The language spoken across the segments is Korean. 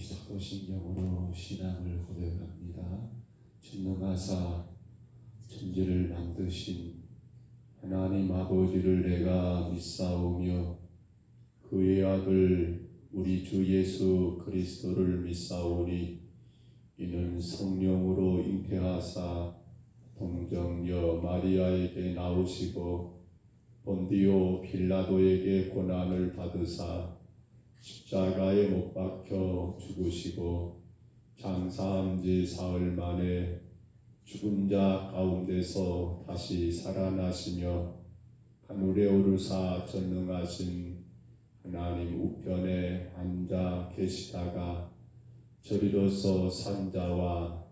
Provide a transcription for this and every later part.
사도신경으로 신앙을 고백합니다. 전능하사 천지를 만드신 하나님 아버지를 내가 믿사오며 그의 아들 우리 주 예수 그리스도를 믿사오니 이는 성령으로 잉태하사 동정녀 마리아에게 나오시고 본디오 빌라도에게 고난을 받으사 십자가에 못 박혀 죽으시고 장사한 지 사흘 만에 죽은 자 가운데서 다시 살아나시며 하늘에 오르사 전능하신 하나님 우편에 앉아 계시다가 저리로서 산 자와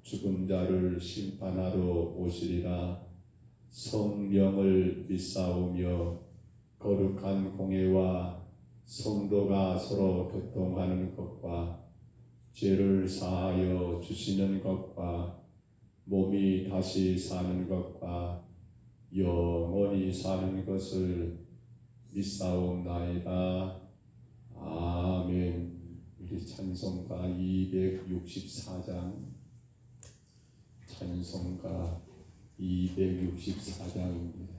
죽은 자를 심판하러 오시리라. 성령을 믿사오며 거룩한 공회와 성도가 서로 교통하는 것과 죄를 사하여 주시는 것과 몸이 다시 사는 것과 영원히 사는 것을 믿사옵나이다. 아멘. 우리 찬송가 264장 찬송가 264장입니다.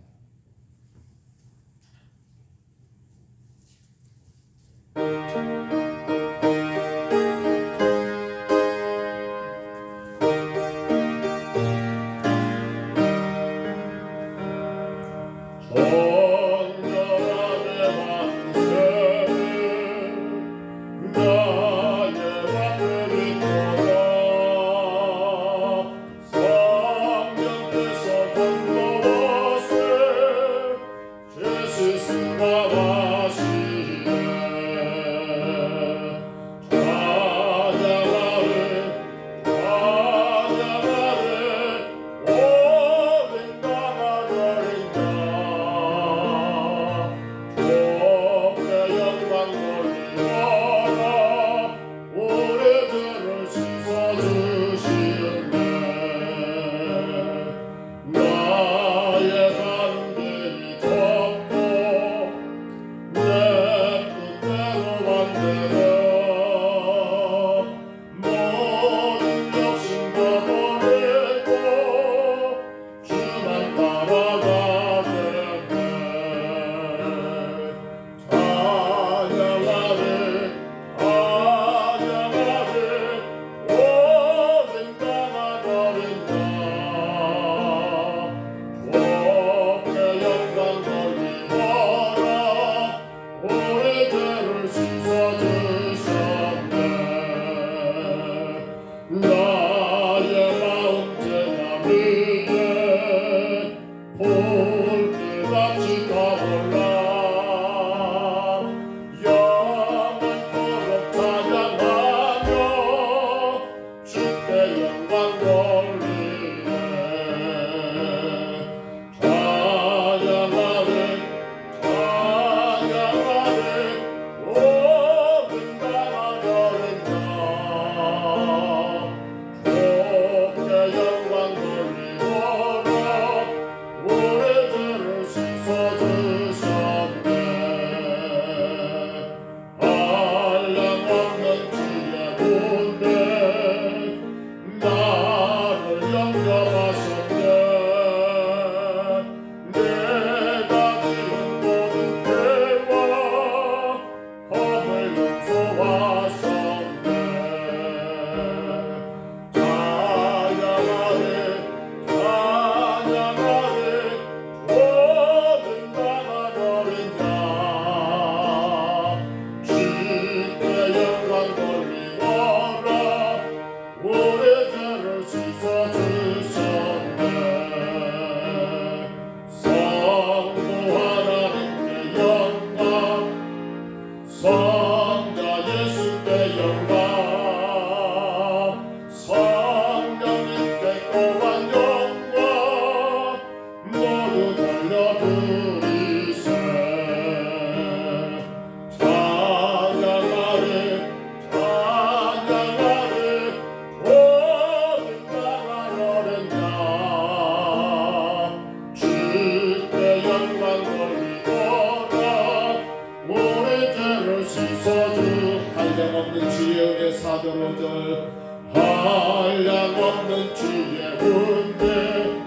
오래 죄를 씻어주 할렐루야. 한량없는 지혜의 사도로들 한량없는 지혜 은혜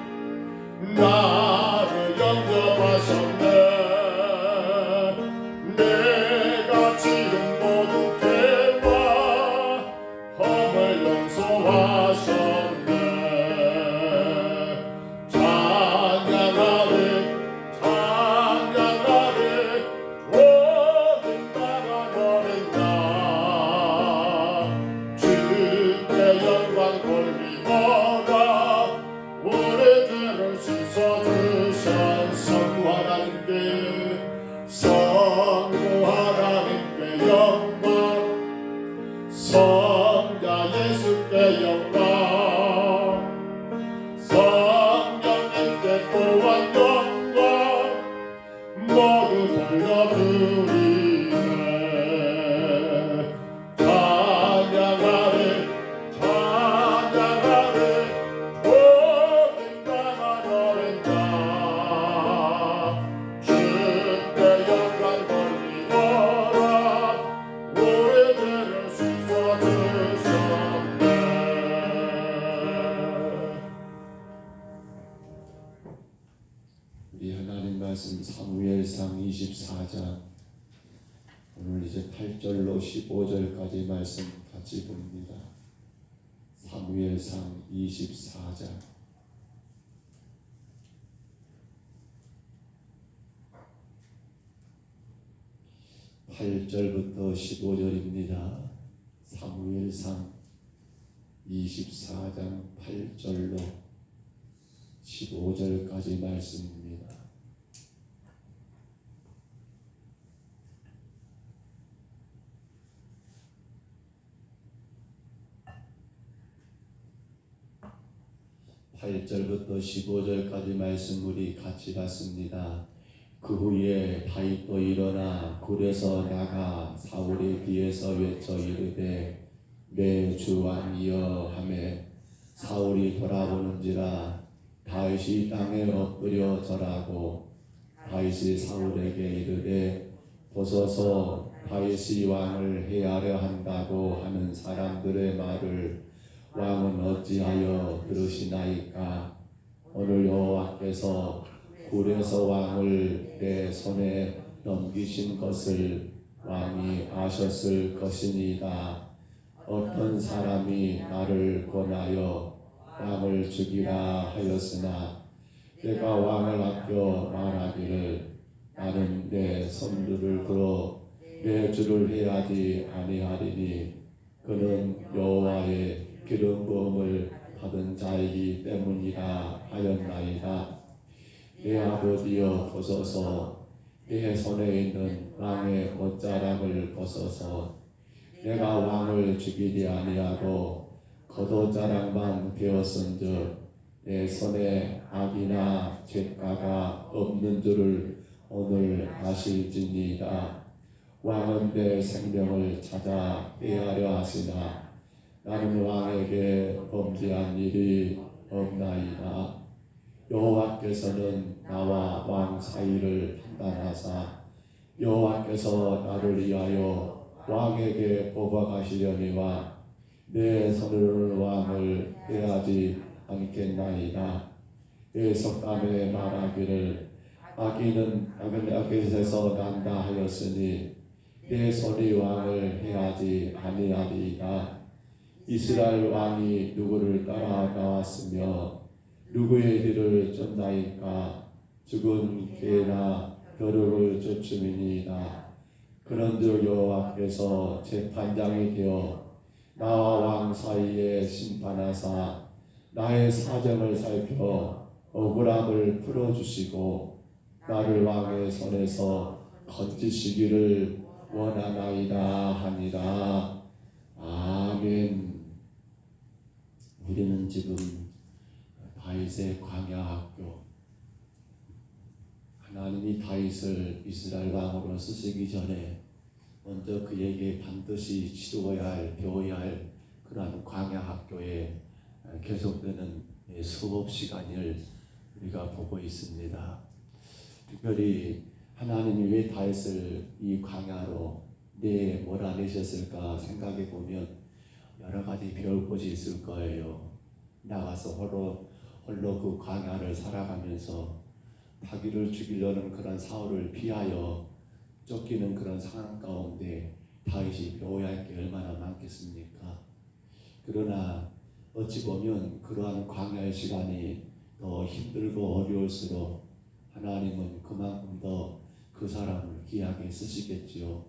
나를 영접하셨네. 내가 지은 모든 죄와 허물 용서하셨네. 찬양하리 찬양하리 모든 나라 노래나 주께 영광 돌리거라. 우리들을 씻어주신 성부 하나님께 영광, 성자 예수께 영광, 성령님께 또한 영광 모두 돌려드리네. 찬양하리 찬양하리 모든 나라 노래나 주께 영광 돌리거라. 우리들을 씻어주셨네. 우리 하나님 말씀 사무엘상 24장 오늘 이제 8절로 15절까지 말씀 같이 봅니다. 사무엘상 24장 8절부터 15절입니다. 사무엘상 24장 8절로 15절까지 말씀입니다. (8절부터 15절까지) 말씀 우리 같이 봤습니다. 그 후에 다윗도 일어나 굴에서 나가 사울의 뒤에서 외쳐 이르되 내 주 왕이여 하매 사울이 돌아보는지라 다윗이 땅에 엎드려 절하고 다윗이 사울에게 이르되 보소서 다윗이 왕을 해하려 한다고 하는 사람들의 말을 왕은 어찌하여 들으시나이까. 오늘 여호와께서 굴에서 왕을 내 손에 넘기신 것을 왕이 아셨을 것이니이다. 어떤 사람이 나를 권하여 왕을 죽이라 하였으나 내가 왕을 아껴 말하기를 나는 내 손들을 들어 내 주를 해하지 아니하리니 그는 여호와의 기름 부음을 받은 자이기 때문이라 하였나이다. 내 아버지여 보소서 내 손에 있는 왕의 옷자락을 벗어서 내가 왕을 죽이지 아니하고 겉옷자락만 베었은즉 내 손에 악이나 죄가가 없는 줄을 오늘 아실지니이다. 왕은 내 생명을 찾아 해하려 하시나 나는 왕에게 범죄한 일이 없나이다. 여호와께서는 나와 왕 사이를 판단하사 여호와께서 나를 위하여 왕에게 뽑아가시려니와 내 손으로는 왕을 해하지 않겠나이다. 내 속담에 말하기를 악인은 악에서 난다 하였으니 내 손이 왕을 해하지 아니하리이다. 이스라엘 왕이 누구를 따라 나왔으며 누구의 뒤를 쫓나이까. 죽은 개나 벼룩을 쫓음이니이다. 그런즉 여호와께서 재판장이 되어 나와 왕 사이에 심판하사 나의 사정을 살펴 억울함을 풀어주시고 나를 왕의 손에서 건지시기를 원하나이다 하니라. 아멘. 우리는 지금 다윗의 광야 학교, 하나님이 다윗을 이스라엘 왕으로 쓰시기 전에 먼저 그에게 반드시 치루어야 할, 배워야 할 그러한 광야 학교에 계속되는 수업 시간을 우리가 보고 있습니다. 특별히 하나님이 왜 다윗을 이 광야로 몰아내셨을까 생각해 보면 여러 가지 배울 것이 있을 거예요. 나가서 홀로 그 광야를 살아가면서 자기를 죽이려는 그런 사울을 피하여 쫓기는 그런 상황 가운데 다윗이 배워야 할 게 얼마나 많겠습니까? 그러나 어찌 보면 그러한 광야의 시간이 더 힘들고 어려울수록 하나님은 그만큼 더 그 사람을 귀하게 쓰시겠지요.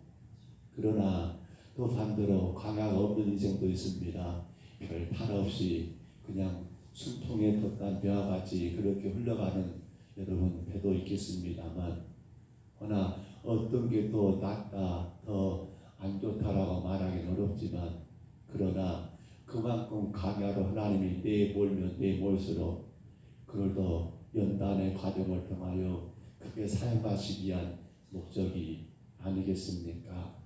그러나 또 반대로 광야가 없는 인생도 있습니다. 별 탈 없이 그냥 숨통에 돛단 배와 같이 그렇게 흘러가는 여러분 배도 있겠습니다만, 그러나 어떤 게 더 낫다, 더 안 좋다라고 말하기는 어렵지만, 그러나 그만큼 광야로 하나님이 내몰면 내몰수록 그걸 더 연단의 과정을 통하여 크게 사용하시기 위한 목적이 아니겠습니까?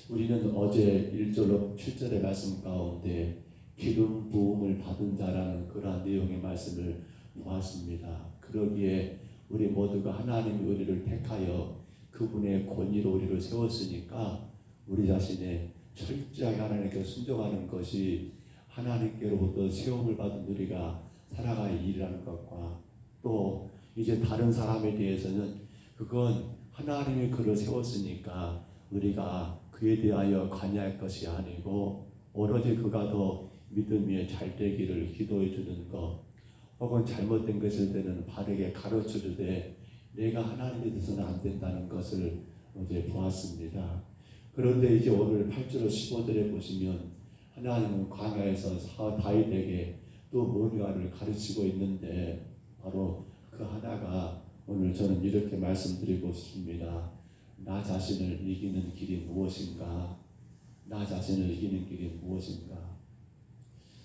우리는 어제 1절로 7절의 말씀 가운데 기름 부음을 받은 자라는 그러한 내용의 말씀을 보았습니다. 그러기에 우리 모두가 하나님이 우리를 택하여 그분의 권위로 우리를 세웠으니까 우리 자신의 철저하게 하나님께 순종하는 것이 하나님께로부터 세움을 받은 우리가 살아갈 일이라는 것과, 또 이제 다른 사람에 대해서는 그건 하나님이 그를 세웠으니까 우리가 그에 대하여 관여할 것이 아니고 오로지 그가 더 믿음에 잘 되기를 기도해 주는 것, 혹은 잘못된 것일 때는 바르게 가르쳐 주되 내가 하나님에 대해서는 안 된다는 것을 어제 보았습니다. 그런데 이제 오늘 8절 15절에 보시면 하나님은 광야에서 다윗에게 또 무언가를 가르치고 있는데, 바로 그 하나가 오늘 저는 이렇게 말씀드리고 싶습니다. 나 자신을 이기는 길이 무엇인가? 나 자신을 이기는 길이 무엇인가?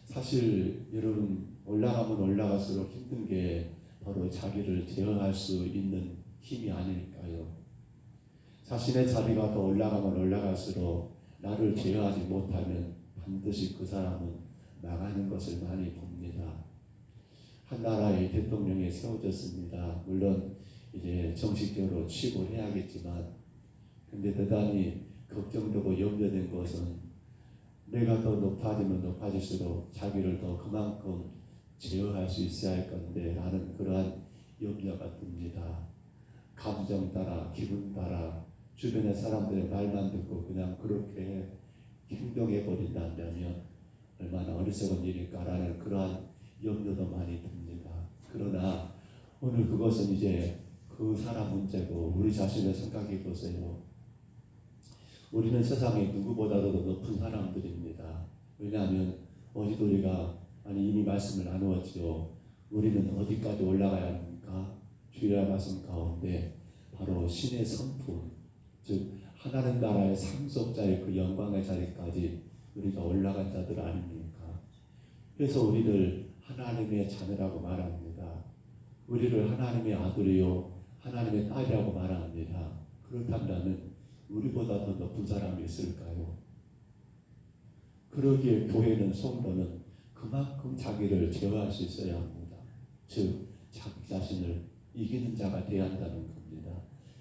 사실 여러분, 올라가면 올라갈수록 힘든 게 바로 자기를 제어할 수 있는 힘이 아닐까요? 자신의 자리가 더 올라가면 올라갈수록 나를 제어하지 못하면 반드시 그 사람은 나가는 것을 많이 봅니다. 한 나라의 대통령이 세워졌습니다. 물론 이제 정식적으로 취임을 해야겠지만, 근데 대단히 걱정되고 염려된 것은 내가 더 높아지면 높아질수록 자기를 더 그만큼 제어할 수 있어야 할 건데 라는 그러한 염려가 듭니다. 감정 따라, 기분 따라, 주변의 사람들의 말만 듣고 그냥 그렇게 행동해 버린다면 얼마나 어리석은 일일까라는 그러한 염려도 많이 듭니다. 그러나 오늘 그것은 이제 그 사람 문제고, 우리 자신을 생각해 보세요. 우리는 세상에 누구보다도 높은 사람들입니다. 왜냐하면 어제도 우리가 이미 말씀을 나누었죠. 우리는 어디까지 올라가야 합니까? 주의 말씀 가운데 바로 신의 성품, 즉 하나님 나라의 상속자의 그 영광의 자리까지 우리가 올라간 자들 아닙니까? 그래서 우리를 하나님의 자녀라고 말합니다. 우리를 하나님의 아들이요 하나님의 딸이라고 말합니다. 그렇다면 우리보다 더 높은 사람이 있을까요? 그러기에 교회는, 성도는 그만큼 자기를 제어할 수 있어야 합니다. 즉 자기 자신을 이기는 자가 되어야 한다는 겁니다.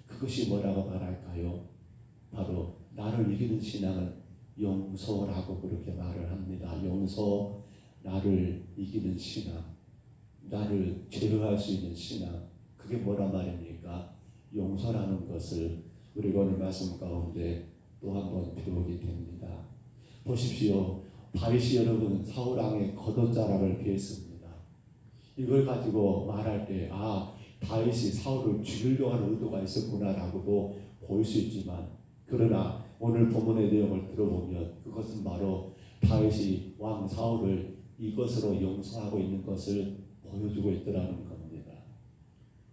그것이 뭐라고 말할까요? 바로 나를 이기는 신앙을 용서라고 그렇게 말을 합니다. 용서, 나를 이기는 신앙, 나를 제어할 수 있는 신앙, 그게 뭐란 말입니까? 용서라는 것을 우리가 오늘 말씀 가운데 또 한 번 배우게 됩니다. 보십시오. 다윗이 여러분 사울 왕의 겉옷자락을 피했습니다. 이걸 가지고 말할 때 다윗이 사울을 죽이려고 하는 의도가 있었구나라고도 보일 수 있지만, 그러나 오늘 본문의 내용을 들어보면 그것은 바로 다윗이 왕 사울을 이것으로 용서하고 있는 것을 보여주고 있더라는 겁니다.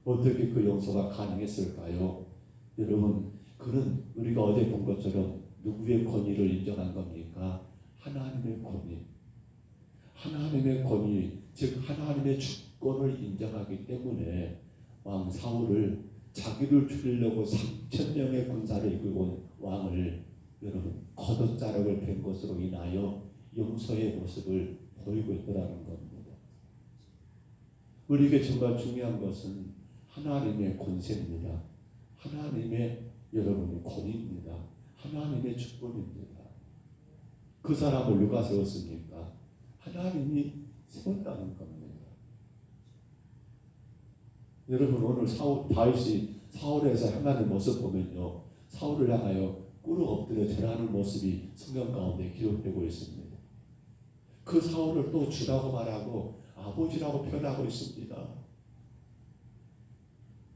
어떻게 그 용서가 가능했을까요? 여러분, 그는 우리가 어제 본 것처럼 누구의 권위를 인정한 겁니까? 하나님의 권위. 하나님의 권위, 즉 하나님의 주권을 인정하기 때문에 왕 사울을, 자기를 죽이려고 3,000명의 군사를 이끌고 온 왕을 여러분 겉옷자락을 댄 것으로 인하여 용서의 모습을 보이고 있더라는 겁니다. 우리에게 정말 중요한 것은 하나님의 권세입니다. 하나님의 여러분의 권위입니다. 하나님의 주권입니다. 그 사람을 누가 세웠습니까? 하나님이 세웠다는 겁니다. 여러분 오늘 다윗이 사울에서 향하는 모습 보면요, 사울을 향하여 꿇어 엎드려 절하는 모습이 성경 가운데 기록되고 있습니다. 그 사울을 또 주라고 말하고 아버지라고 표현하고 있습니다.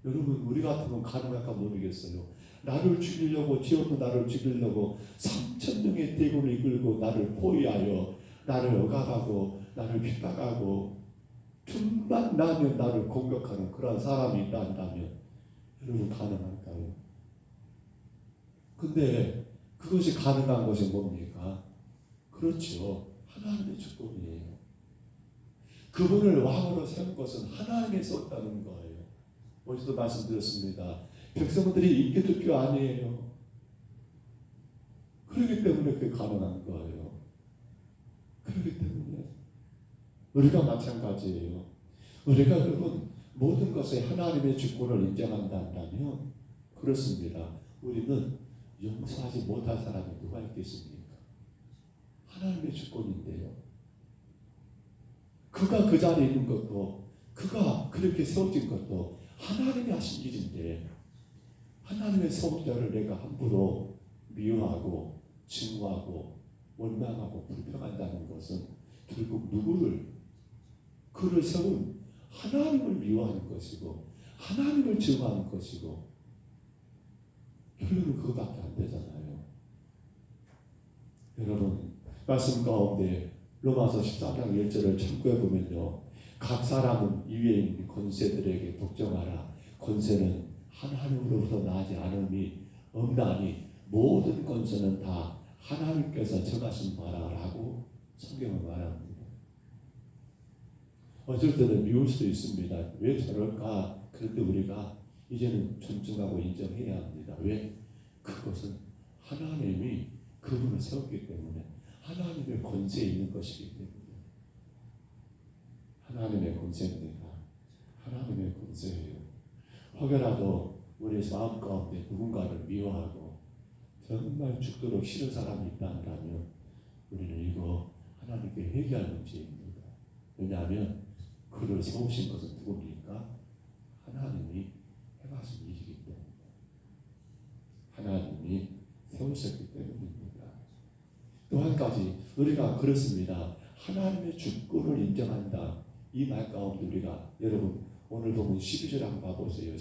여러분 우리 같으면 가능할까 모르겠어요. 나를 죽이려고, 지옥도 나를 죽이려고 3,000명의 대군을 이끌고 나를 포위하여 나를 억압하고 나를 핍박하고 틈만 나면 나를 공격하는 그런 사람이 있다 한다면 여러분 가능할까요? 근데 그것이 가능한 것이 뭡니까? 그렇죠. 하나님의 주권이에요. 그분을 왕으로 세운 것은 하나님이 썼다는 거예요. 어제도 말씀드렸습니다. 백성들이 있게 될 게 아니에요. 그렇기 때문에 그게 가능한 거예요. 그렇기 때문에 우리가 마찬가지예요. 우리가 여러분 모든 것에 하나님의 주권을 인정한다 한다면 그렇습니다. 우리는 용서하지 못할 사람이 누가 있겠습니까? 하나님의 주권인데요. 그가 그 자리에 있는 것도, 그가 그렇게 세워진 것도 하나님이 하신 일인데, 하나님의 세운 자를 내가 함부로 미워하고 증오하고 원망하고 불평한다는 것은 결국 누구를, 그를 세운 하나님을 미워하는 것이고 하나님을 증오하는 것이고, 결국은 그거밖에 안 되잖아요. 여러분 말씀 가운데 로마서 14장 1절을 참고해 보면요, 각 사람은 이위에 있는 권세들에게 복종하라. 권세는 하나님으로부터 나지 않음이 없나니 모든 권세는 다 하나님께서 정하신 바라라고 성경은 말합니다. 어쩔 때는 미울 수도 있습니다. 왜 저럴까? 그런데 우리가 이제는 존중하고 인정해야 합니다. 왜? 그것은 하나님이 그분을 세웠기 때문에, 하나님의 권세에 있는 것이기 때문에. 하나님의 권세입니다. 하나님의 권세예요. 혹여라도 우리 마음 가운데 누군가를 미워하고 정말 죽도록 싫은 사람이 있다 한다면 우리는 이거 하나님께 회개할 문제입니다. 왜냐하면 그를 세우신 것은 누굽니까? 하나님이 행하신 일이기 때문에, 하나님이 세우셨기 때문입니다. 또 한 가지 우리가 그렇습니다. 하나님의 주권을 인정한다. 이 말 가운데 우리가, 여러분 오늘 보면 12절 한번 봐보세요.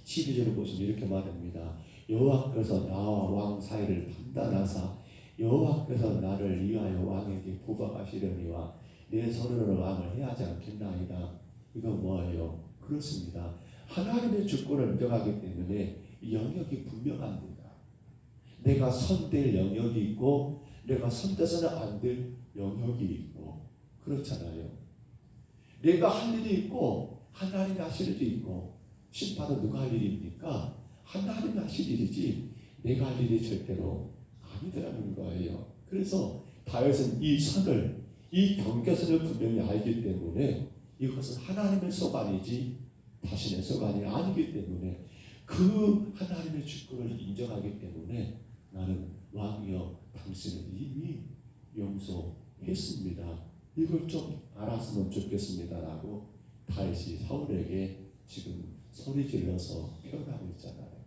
12절을 보시면 이렇게 말합니다. 여호와께서 나와 왕 사이를 판단하사 여호와께서 나를 위하여 왕에게 부박하시려니와 내 손으로 왕을 해하지 않겠나이다. 이건 뭐예요? 그렇습니다. 하나님의 주권을 인정하기 때문에 영역이 분명합니다. 내가 손댈 영역이 있고 내가 손대서는 안 될 영역이 있고, 그렇잖아요. 내가 할 일이 있고 하나님이 하실 일이 있고, 심판은 누가 할 일입니까? 하나님이 하실 일이지 내가 할 일이 절대로 아니더라는 거예요. 그래서 다윗은 이 선을, 이 경계선을 분명히 알기 때문에 이것은 하나님의 소관이지 자신의 소관이 아니기 때문에 그 하나님의 주권을 인정하기 때문에 나는 왕이여 당신을 이미 용서했습니다. 이걸 좀 알았으면 좋겠습니다라고 다윗이 사울에게 지금 소리 질러서 표현하고 있잖아요.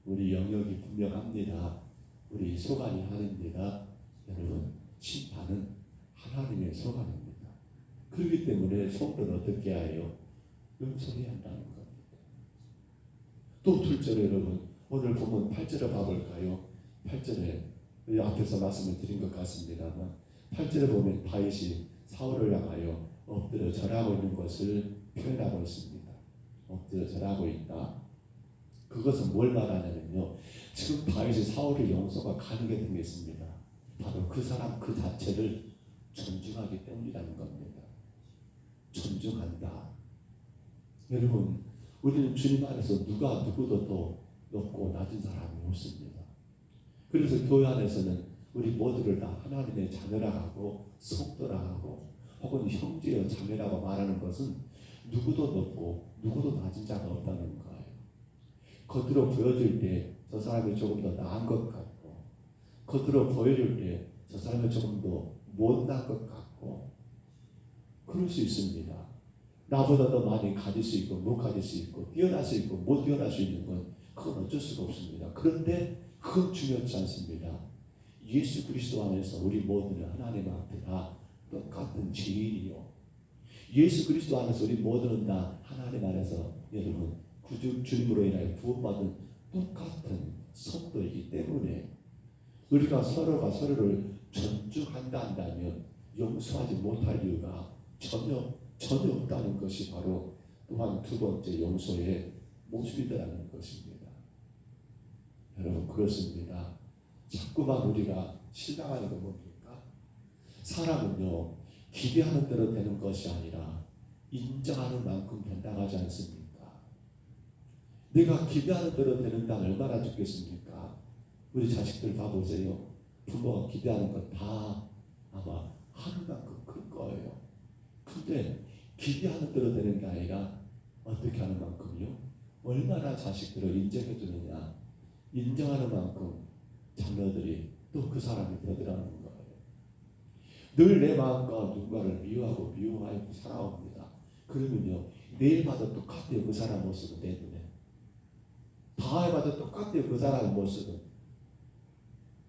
우리 영역이 분명합니다. 우리 소관이 하나입니다. 여러분 심판은 하나님의 소관입니다. 그렇기 때문에 소울은 어떻게 해요? 용서해야 한다는 겁니다. 또 둘째로 여러분 오늘 보면 8절을 봐볼까요? 8절에 앞에서 말씀을 드린 것 같습니다만 8절에 보면 다윗이 사울을 향하여 엎드려 절하고 있는 것을 표현하고 있습니다. 엎드려 절하고 있다. 그것은 뭘 말하냐면요, 지금 다윗이 사울의 용서가 가능하게 된 게 있습니다. 바로 그 사람 그 자체를 존중하기 때문이라는 겁니다. 존중한다. 여러분 우리는 주님 안에서 누가 누구도 또 높고 낮은 사람이 없습니다. 그래서 교회 안에서는 우리 모두를 다 하나님의 자녀라고 하고 성도라고 하고 혹은 형제여 자매라고 말하는 것은 누구도 높고 누구도 낮은 자가 없다는 거예요. 겉으로 보여줄 때 저 사람이 조금 더 나은 것 같고, 겉으로 보여줄 때 저 사람이 조금 더 못난 것 같고, 그럴 수 있습니다. 나보다 더 많이 가질 수 있고 못 가질 수 있고 뛰어날 수 있고 못 뛰어날 수 있는 건 그건 어쩔 수가 없습니다. 그런데 그건 중요하지 않습니다. 예수 그리스도 안에서 우리 모두는 하나님 앞에 다 똑같은 죄인이요, 예수 그리스도 안에서 우리 모두는 다 하나님 안에서 여러분 주님으로 인하여 구원받은 똑같은 성도이기 때문에 우리가 서로가 서로를 존중한다 한다면 용서하지 못할 이유가 전혀 없다는 것이 바로 또한 두 번째 용서의 모습이라는 것입니다. 여러분 그렇습니다. 자꾸만 우리가 실망하는 건 뭡니까? 사람은요 기대하는 대로 되는 것이 아니라 인정하는 만큼 된다고 하지 않습니까? 내가 기대하는 대로 되는 당 얼마나 좋겠습니까? 우리 자식들 봐보세요. 부모가 기대하는 것 다 아마 하는 만큼 클 거예요. 근데 기대하는 대로 되는 게 아니라 어떻게 하는 만큼요? 얼마나 자식들을 인정해 주느냐, 인정하는 만큼 자녀들이 또 그 사람이 되더라는 거예요. 늘 내 마음과 누군가를 미워하고 미워하고 살아옵니다. 그러면요 내일 봐도 똑같아요. 그 사람 모습은 내 눈에 다음에 봐도 똑같아요. 그 사람 모습은.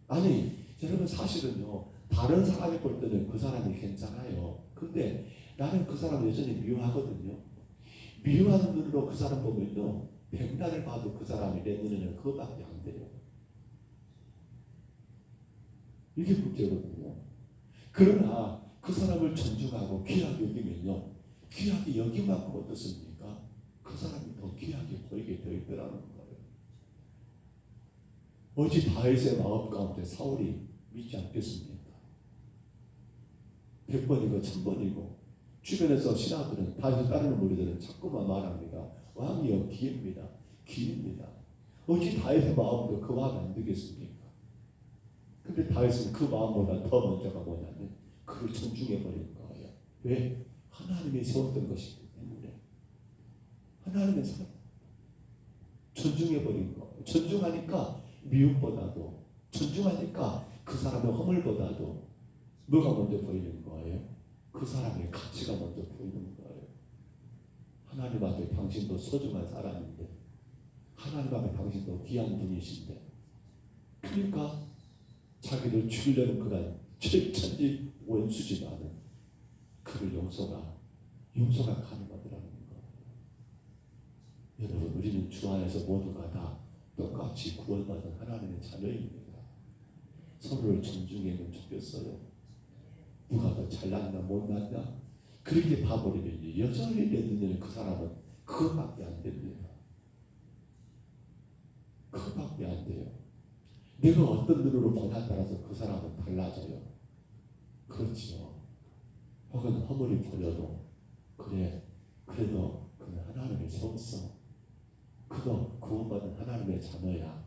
아니 여러분 사실은요 다른 사람이 볼 때는 그 사람이 괜찮아요. 근데 나는 그 사람을 여전히 미워하거든요. 미워하는 눈으로 그 사람 보면요 백날을 봐도 그 사람이 내 눈에는 그거밖에 안 돼요. 이게 문제거든요. 그러나 그 사람을 존중하고 귀하게 여기면요 귀하게 여긴 만큼 어떻습니까? 그 사람이 더 귀하게 보이게 되어 있더라는 거예요. 어찌 다윗의 마음 가운데 사울이 믿지 않겠습니까? 100번이고 1000번이고 주변에서 신하들은 다윗을 따르는 무리들은 자꾸만 말합니다. 왕이여 기입니다. 기입니다. 어찌 다윗의 마음도 그 마음이 안 되겠습니까? 근데 다윗은 그 마음보다 더 먼저가 뭐냐면 그를 존중해버린 거예요. 왜? 하나님이 세웠던 것이기 때문에. 하나님의 사람 존중해버린 거예요. 존중하니까 미움보다도, 존중하니까 그 사람의 허물보다도 뭐가 먼저 보이는 거예요? 그 사람의 가치가 먼저 보이는 거예요. 하나님 앞에 당신도 소중한 사람인데, 하나님 앞에 당신도 귀한 분이신데, 그러니까 자기를 죽이려는 그간 천지 원수지만은 그를 용서가 가능하더라는 거예요. 여러분 우리는 주 안에서 모두가 다 똑같이 구원받은 하나님의 자녀입니다. 서로를 존중하면 좋겠어요. 누가 더 잘났나 못났나 그렇게 봐버리면 여전히 내 눈에는 그 사람은 그것밖에 안 됩니다. 그것밖에 안 돼요. 내가 어떤 눈으로 보냐에 따라서 그 사람은 달라져요. 그렇지요. 혹은 허물이 보여도 그래 그래도 그는 하나님의 세웠어. 그도 구원받은 하나님의 자녀야.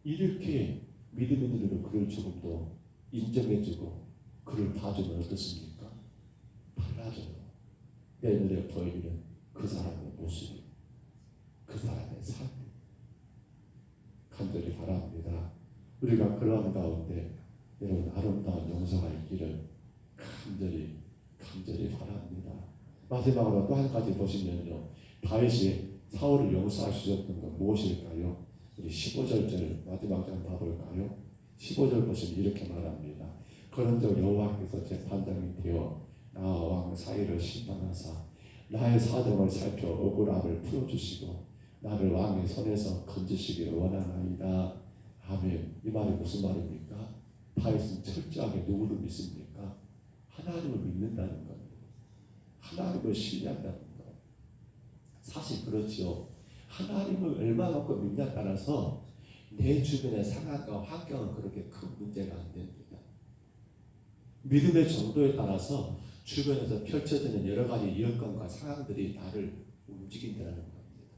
이렇게 믿음의 눈으로 그를 조금 더 인정해주고 그를 봐주면 어떻습니까? 달라져요. 내 눈에 보이는 그 사람의 모습이, 그 사람의 삶. 간절히 바랍니다. 우리가 그러한 가운데 여러분 아름다운 용서가 있기를 간절히 바랍니다. 마지막으로 또 한 가지 보시면요, 다윗이 사울을 용서할 수 있었던 건 무엇일까요? 우리 15절 마지막 장 봐볼까요? 15절 보시면 이렇게 말합니다. 그런즉 여호와께서 재판장이 되어 나와 왕 사이를 심판하사 나의 사정을 살펴 억울함을 풀어주시고 나를 왕의 손에서 건지시기를 원하나이다. 아멘. 이 말이 무슨 말입니까? 다윗은 철저하게 누구를 믿습니까? 하나님을 믿는다는 겁니다. 하나님을 신뢰한다는 것. 사실 그렇죠. 하나님을 얼마만큼 믿냐에 따라서 내 주변의 상황과 환경은 그렇게 큰 문제가 안 됩니다. 믿음의 정도에 따라서 주변에서 펼쳐지는 여러 가지 여건과 상황들이 나를 움직인다는 겁니다.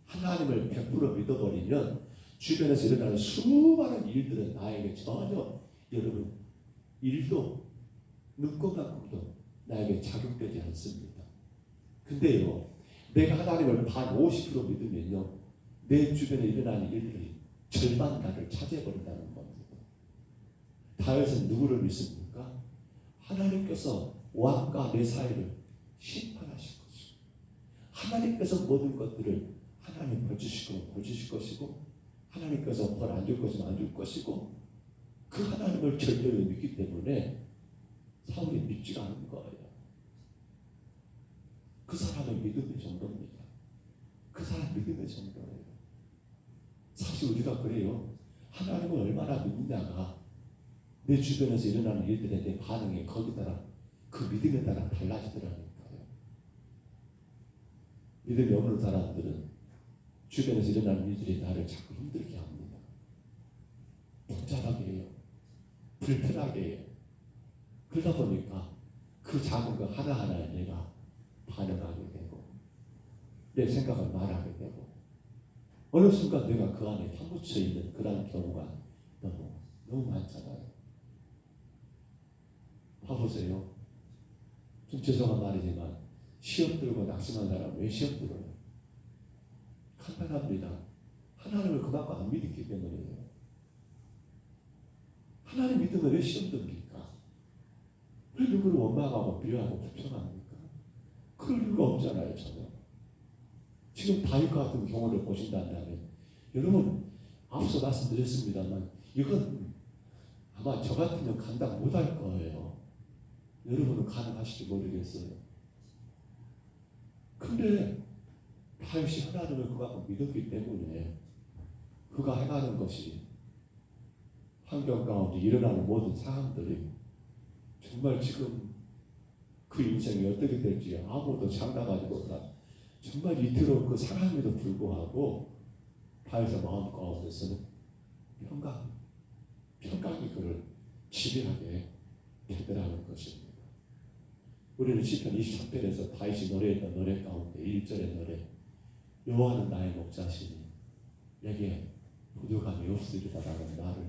하나님을 100% 믿어버리면 주변에서 일어나는 수많은 일들은 나에게 전혀 여러분 일도 눈꽃만큼도 나에게 작용되지 않습니다. 근데요 내가 하나님을 반 50% 믿으면요 내 주변에 일어나는 일들이 절반 나를 차지해버린다는 겁니다. 다윗은 누구를 믿습니까? 하나님께서 왕과 내 사이를 심판하실 것이고, 하나님께서 모든 것들을 하나님 보여주실 것이고, 하나님께서 벌 안 줄 것이면 안 줄 것이고, 그 하나님을 절대로 믿기 때문에 사울이 믿지가 않은 거예요. 그 사람의 믿음의 정도입니다. 그 사람 믿음의 정도예요. 사실 우리가 그래요. 하나님을 얼마나 믿느냐가 내 주변에서 일어나는 일들에 내 반응이 거기에 따라, 그 믿음에 따라 달라지더라니까요. 믿음이 없는 사람들은 주변에서 일어나는 일들이 나를 자꾸 힘들게 합니다. 복잡하게 해요. 불편하게 해요. 그러다 보니까 그 작은 거 하나하나에 내가 반응하게 되고, 내 생각을 말하게 되고, 어느 순간 내가 그 안에 파묻혀 있는 그런 경우가 너무 많잖아요. 봐보세요. 좀 죄송한 말이지만 시험 들고 낙심한 사람 왜 시험 들어요? 간단합니다. 하나님을 그만큼 안 믿기 때문이에요. 하나님 믿으면 왜 시험 듭니까? 왜 누구를 원망하고 비하하고 불평합니까? 그럴 이유가 없잖아요. 전혀. 지금 다윗 같은 경우를 보신다면, 여러분 앞서 말씀드렸습니다만 이건 아마 저 같으면 감당 못할 거예요. 여러분은 가능하실지 모르겠어요. 근데 다윗이 하나님을 그만큼 믿었기 때문에 그가 행하는 것이, 환경 가운데 일어나는 모든 상황들이 정말 지금 그 인생이 어떻게 될지 아무도 장담하지 못한, 정말 이토록 그 상황에도 불구하고 다윗의 마음 가운데서는 평강이 그를 지배하게 되더라는 것입니다. 우리는 시편 23편에서 다윗이 노래했던 노래 가운데 1절의 노래, 여호와는 나의 목자시니 내게 부족함이 없으리라라는 말을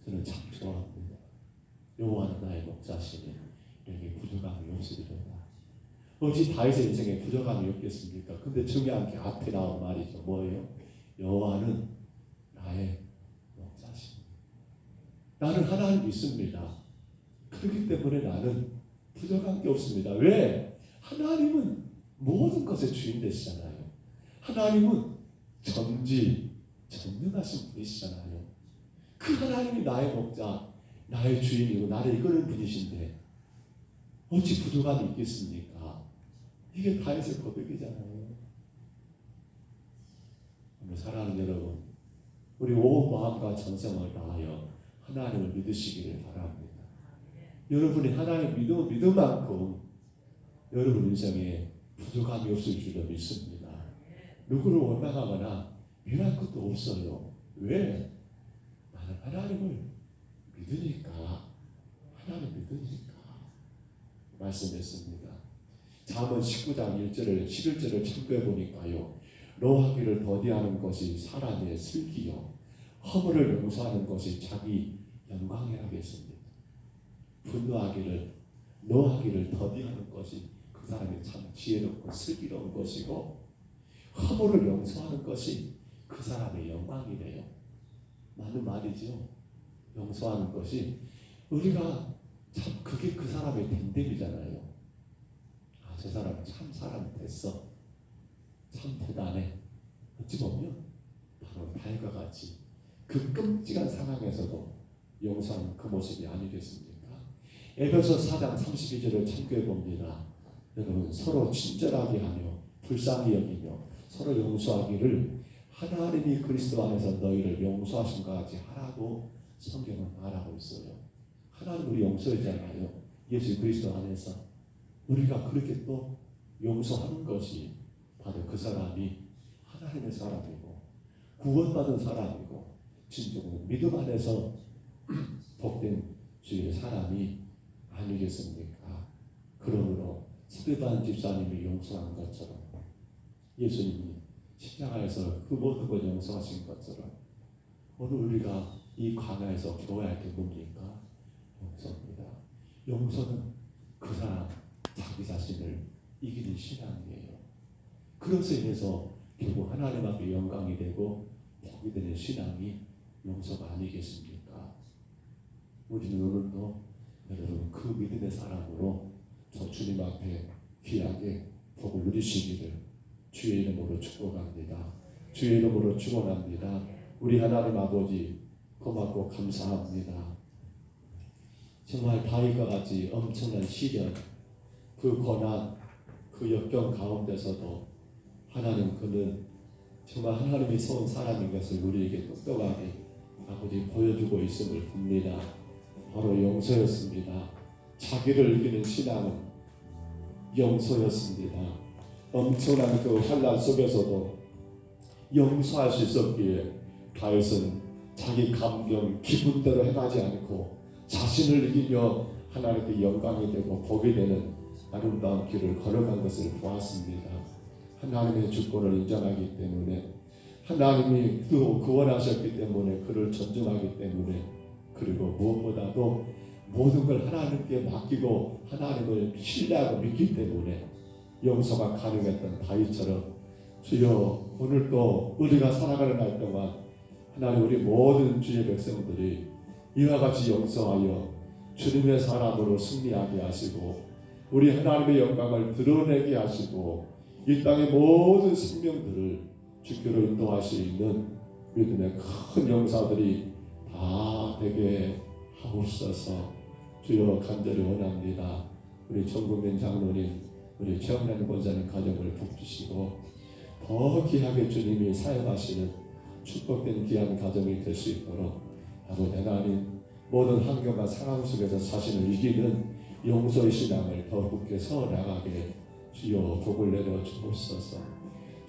저는 참 좋아합니다. 여호와는 나의 목자시니 내게 부족함이 없으리로다. 어찌 다윗의 인생에 부족함이 없겠습니까? 근데 중요한 게 앞에 나온 말이죠. 뭐예요? 여호와는 나의 목자시니. 나는 하나님 믿습니다. 그렇기 때문에 나는 부족한 게 없습니다. 왜? 하나님은 모든 것의 주인 되시잖아요. 하나님은 전능하신 분이시잖아요. 그 하나님이 나의 목자, 나의 주인이고 나를 이끄는 분이신데 어찌 부족함이 있겠습니까? 이게 다윗의 고백이잖아요. 오늘 사랑하는 여러분, 우리 온 마음과 정성을 다하여 하나님을 믿으시기를 바랍니다. 여러분이 하나님 믿은 만큼 여러분 인생에 부족함이 없을 줄로 믿습니다. 누구를 원망하거나 비난 것도 없어요. 왜? 나는 하나님을 믿으니까. 말씀했습니다. 잠언 19장 1절을 11절을 참고해 보니까요, 노하기를 더디하는 것이 사람의 슬기요 허물을 용서하는 것이 자기 영광이라 했습니다. 노하기를 더디하는 것이 그 사람이 참 지혜롭고 슬기로운 것이고, 허물을 용서하는 것이 그 사람의 영광이래요. 맞는 말이죠. 용서하는 것이 우리가 참 그게 그 사람의 됨됨이잖아요. 아, 저 사람 참 사람 됐어. 참 대단해. 어찌 보면 바로 다윗과 같이 그 끔찍한 상황에서도 용서하는 그 모습이 아니겠습니까? 에베소 4장 32절을 참고해 봅니다. 여러분, 서로 친절하게 하며 불쌍히 여기며 서로 용서하기를 하나님이 그리스도 안에서 너희를 용서하신 것 같이 하라고 성경은 말하고 있어요. 하나님 우리 용서했잖아요. 예수 그리스도 안에서 우리가 그렇게 또 용서하는 것이 바로 그 사람이 하나님의 사람이고 구원받은 사람이고 진정으로 믿음 안에서 복된 주의 사람이 아니겠습니까? 그러므로 스데반 집사님이 용서한 것처럼 예수님이 십자가에서 그 모든 걸 용서하신 것처럼 오늘 우리가 이 광야에서 배워야 할 게 뭡니까? 용서입니다. 용서는 그 사람 자기 자신을 이기는 신앙이에요. 그것에 인해서 결국 하나님 앞에 영광이 되고 복이 되는 신앙이 용서가 아니겠습니까? 우리는 오늘도 여러분 그 믿음의 사람으로 저 주님 앞에 귀하게 복을 누리시기를 주의 이름으로 축복합니다. 주의 이름으로 축원합니다. 우리 하나님 아버지 고맙고 감사합니다. 정말 다윗과 같이 엄청난 시련, 그 고난, 그 역경 가운데서도 하나님 그는 정말 하나님이 세운 사람인 것을 우리에게 똑똑하게 아버지 보여주고 있음을 봅니다. 바로 용서였습니다. 자기를 이기는 신앙은 용서였습니다. 엄청난 그 환난 속에서도 용서할 수 있었기에 다윗은 자기 감정, 기분대로 행하지 않고 자신을 이기며 하나님께 영광이 되고 복이 되는 아름다운 길을 걸어간 것을 보았습니다. 하나님의 주권을 인정하기 때문에, 하나님이 또 구원하셨기 때문에, 그를 존중하기 때문에, 그리고 무엇보다도 모든 걸 하나님께 맡기고 하나님을 신뢰하고 믿기 때문에 용서가 가능했던 다윗처럼 주여 오늘도 우리가 살아가는 날 동안 하나님 우리 모든 주의 백성들이 이와 같이 용서하여 주님의 사람으로 승리하게 하시고 우리 하나님의 영광을 드러내게 하시고 이 땅의 모든 생명들을 주께로 인도할 수 있는 믿음의 큰 용사들이 다 되게 하옵소서. 주여 간절히 원합니다. 우리 전국민 장로님, 우리 최영란 권사님 가정을 복주시고 더 귀하게 주님이 사용하시는 축복된 귀한 가정이 될 수 있도록 아버지 하나님 모든 환경과 상황 속에서 자신을 이기는 용서의 신앙을 더 굳게 세워나가게 주여 복을 내려 주옵소서.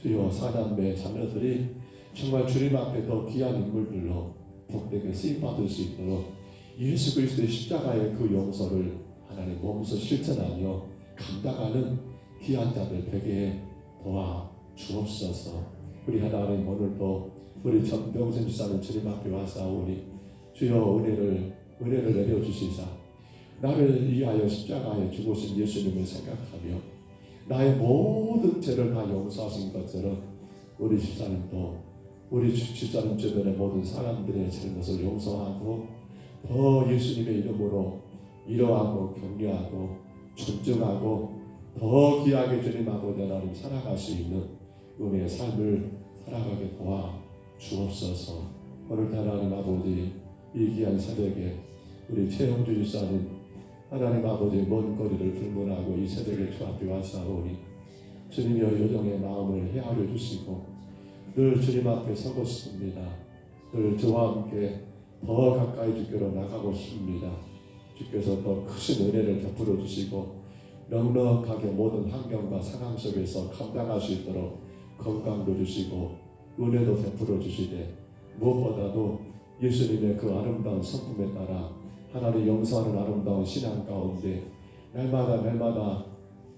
주여 사남매 자녀들이 정말 주님 앞에 더 귀한 인물들로 복되게 쓰임받을 수 있도록 예수 그리스도의 십자가의 그 용서를 하나님 몸소 실천하며 감당하는 귀한 자들 되게 도와 주옵소서. 우리 하나님 오늘도 우리 전병선 지사는 주님 앞에 와사오니 주여 은혜를 내려주시사 나를 위하여 십자가에 죽으신 예수님을 생각하며 나의 모든 죄를 다 용서하신 것처럼 우리 집사님도 우리 집사님 주변의 모든 사람들의 잘못을 용서하고 더 예수님의 이름으로 위로하고 격려하고 존중하고 더 귀하게 주님 아버지 하나님 살아갈 수 있는 은혜의 삶을 살아가게 도와 주옵소서. 오늘 하나님 아버지 이 귀한 새벽에 우리 최영주 집사님 하나님 아버지 먼 거리를 불문하고 이 새벽에 주 앞에 와사오니 주님여 요정의 마음을 헤아려 주시고 늘 주님 앞에 서고 싶습니다. 늘 저와 함께 더 가까이 주께로 나가고 싶습니다. 주께서 더 크신 은혜를 베풀어 주시고 넉넉하게 모든 환경과 상황 속에서 감당할 수 있도록 건강도 주시고 은혜도 베풀어 주시되 무엇보다도 예수님의 그 아름다운 성품에 따라 하나님 용서하는 아름다운 신앙 가운데 날마다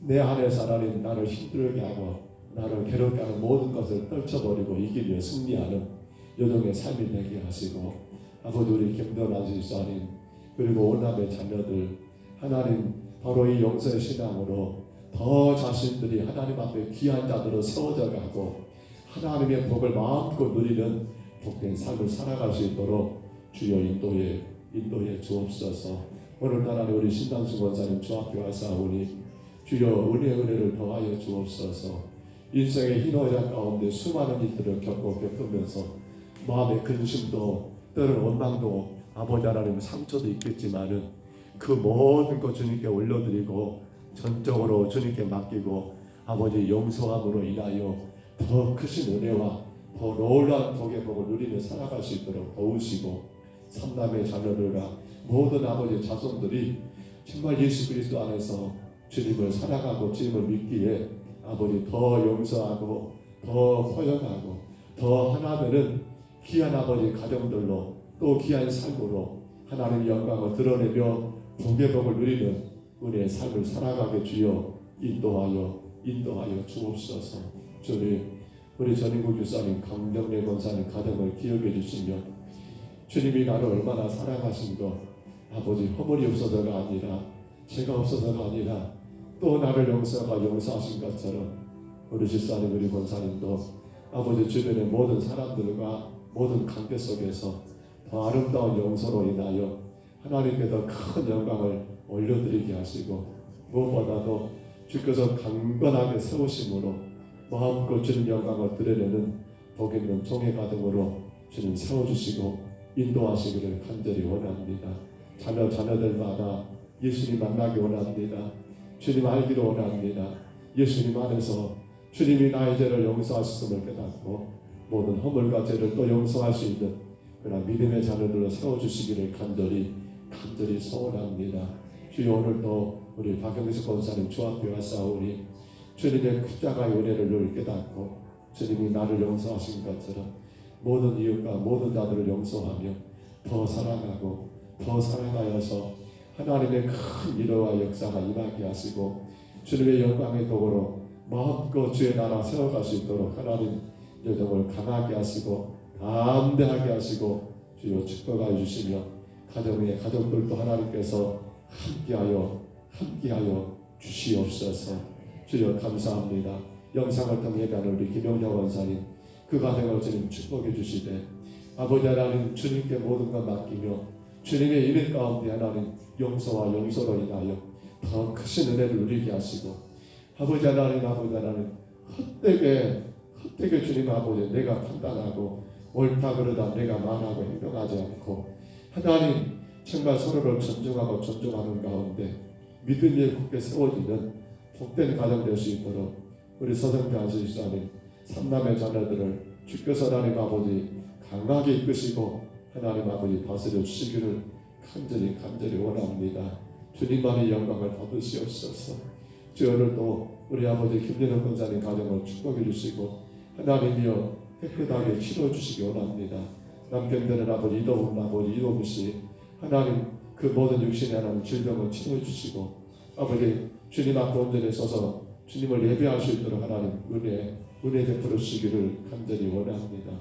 내 안에서 하나님 나를 힘들게 하고 나를 괴롭게 하는 모든 것을 떨쳐버리고 이기며 승리하는 여정의 삶이 되게 하시고 아버지 우리 김도란 집사님 그리고 오남의 자녀들 하나님 바로 이 용서의 신앙으로 더 자신들이 하나님 앞에 귀한 자들로 세워져 가고 하나님의 복을 마음껏 누리는 복된 삶을 살아갈 수 있도록 주여 인도해 주옵소서. 오늘 하나님 우리 신당수 권사님 주 앞에 와사오니 주여 은혜를 더하여 주옵소서. 인생의 희노애락 가운데 수많은 일들을 겪으면서 마음의 근심도 때로는 원망도 아버지 하나님 상처도 있겠지만은 그 모든 것 주님께 올려드리고 전적으로 주님께 맡기고 아버지 용서함으로 인하여 더 크신 은혜와 더 놀라운 복의 복을 누리며 살아갈 수 있도록 도우시고 삼남의 자녀들과 모든 아버지 자손들이 정말 예수 그리스도 안에서 주님을 사랑하고 주님을 믿기에 아버지 더 용서하고 더 포용하고 더 하나 되는 귀한 아버지 가정들로 또 귀한 삶으로 하나님의 영광을 드러내며 복의 복을 누리는 우리의 삶을 살아가게 주여 인도하여 주옵소서. 주님 우리 전인국 교사님 강정래 권사님 가정을 기억해 주시며 주님이 나를 얼마나 사랑하신 것 아버지 허물이 없어서가 아니라 죄가 없어서가 아니라 또 나를 용서하신 것처럼 우리 집사님 우리 권사님도 아버지 주변의 모든 사람들과 모든 관계 속에서 더 아름다운 용서로 인하여 하나님께 더 큰 영광을 올려드리게 하시고, 무엇보다도 주께서 강건하게 세우심으로 마음껏 주님 영광을 드러내는 복 있는 종의 가정으로 주님 세워주시고 인도하시기를 간절히 원합니다. 자녀들마다 예수님 만나기 원합니다. 주님 알기를 원합니다. 예수님 안에서 주님이 나의 죄를 용서하셨음을 깨닫고 모든 허물과 죄를 또 용서할 수 있는 그런 믿음의 자녀들로 세워주시기를 간절히 소원합니다. 주여, 오늘도 우리 박영식 권사님 주 앞에 왔사오니 주님의 십자가의 은혜를 늘 깨닫고 주님이 나를 용서하신 것처럼 모든 이웃과 모든 자들을 용서하며 더 사랑하고 더 사랑하여서 하나님의 큰 위로와 역사가 임하게 하시고 주님의 영광의 도구로 마음껏 주의 나라 세워갈 수 있도록 하나님 여정을 강하게 하시고 담대하게 하시고 주여 축복하여 주시며 가족들도 하나님께서 함께하여 주시옵소서. 주여 감사합니다. 영상을 통해 예배하는 우리 김영자 원사님, 그 가정을 주님 축복해 주시되 아버지 하나님 주님께 모든 것 맡기며 주님의 이름 가운데 하나님 용서와 용서로 인하여 더 크신 은혜를 누리게 하시고 아버지 하나님 헛되게 주님 아버지 내가 판단하고 옳다 그러다 내가 말하고 행동하지 않고 하나님 정말 서로를 존중하는 가운데 믿음이 굳게 세워지는 복된 가정 될 수 있도록 우리 서정표 안수집사님 삼남의 자녀들을 주께서 하나님 아버지 강하게 이끄시고 하나님 아버지 다스려 주시기를 간절히 원합니다. 주님만의 영광을 받으시옵소서. 주 오늘도 우리 아버지 김연호 권사님 가정을 축복해 주시고 하나님이여 깨끗하게 치러 주시기 원합니다. 남편되는 아버지 이동훈씨 하나님 그 모든 육신의 하나님 질병을 치료해 주시고 아버지 주님 앞에 온전히 서서 주님을 예배할 수 있도록 하나님 은혜 베풀어 주시기를 간절히 원합니다.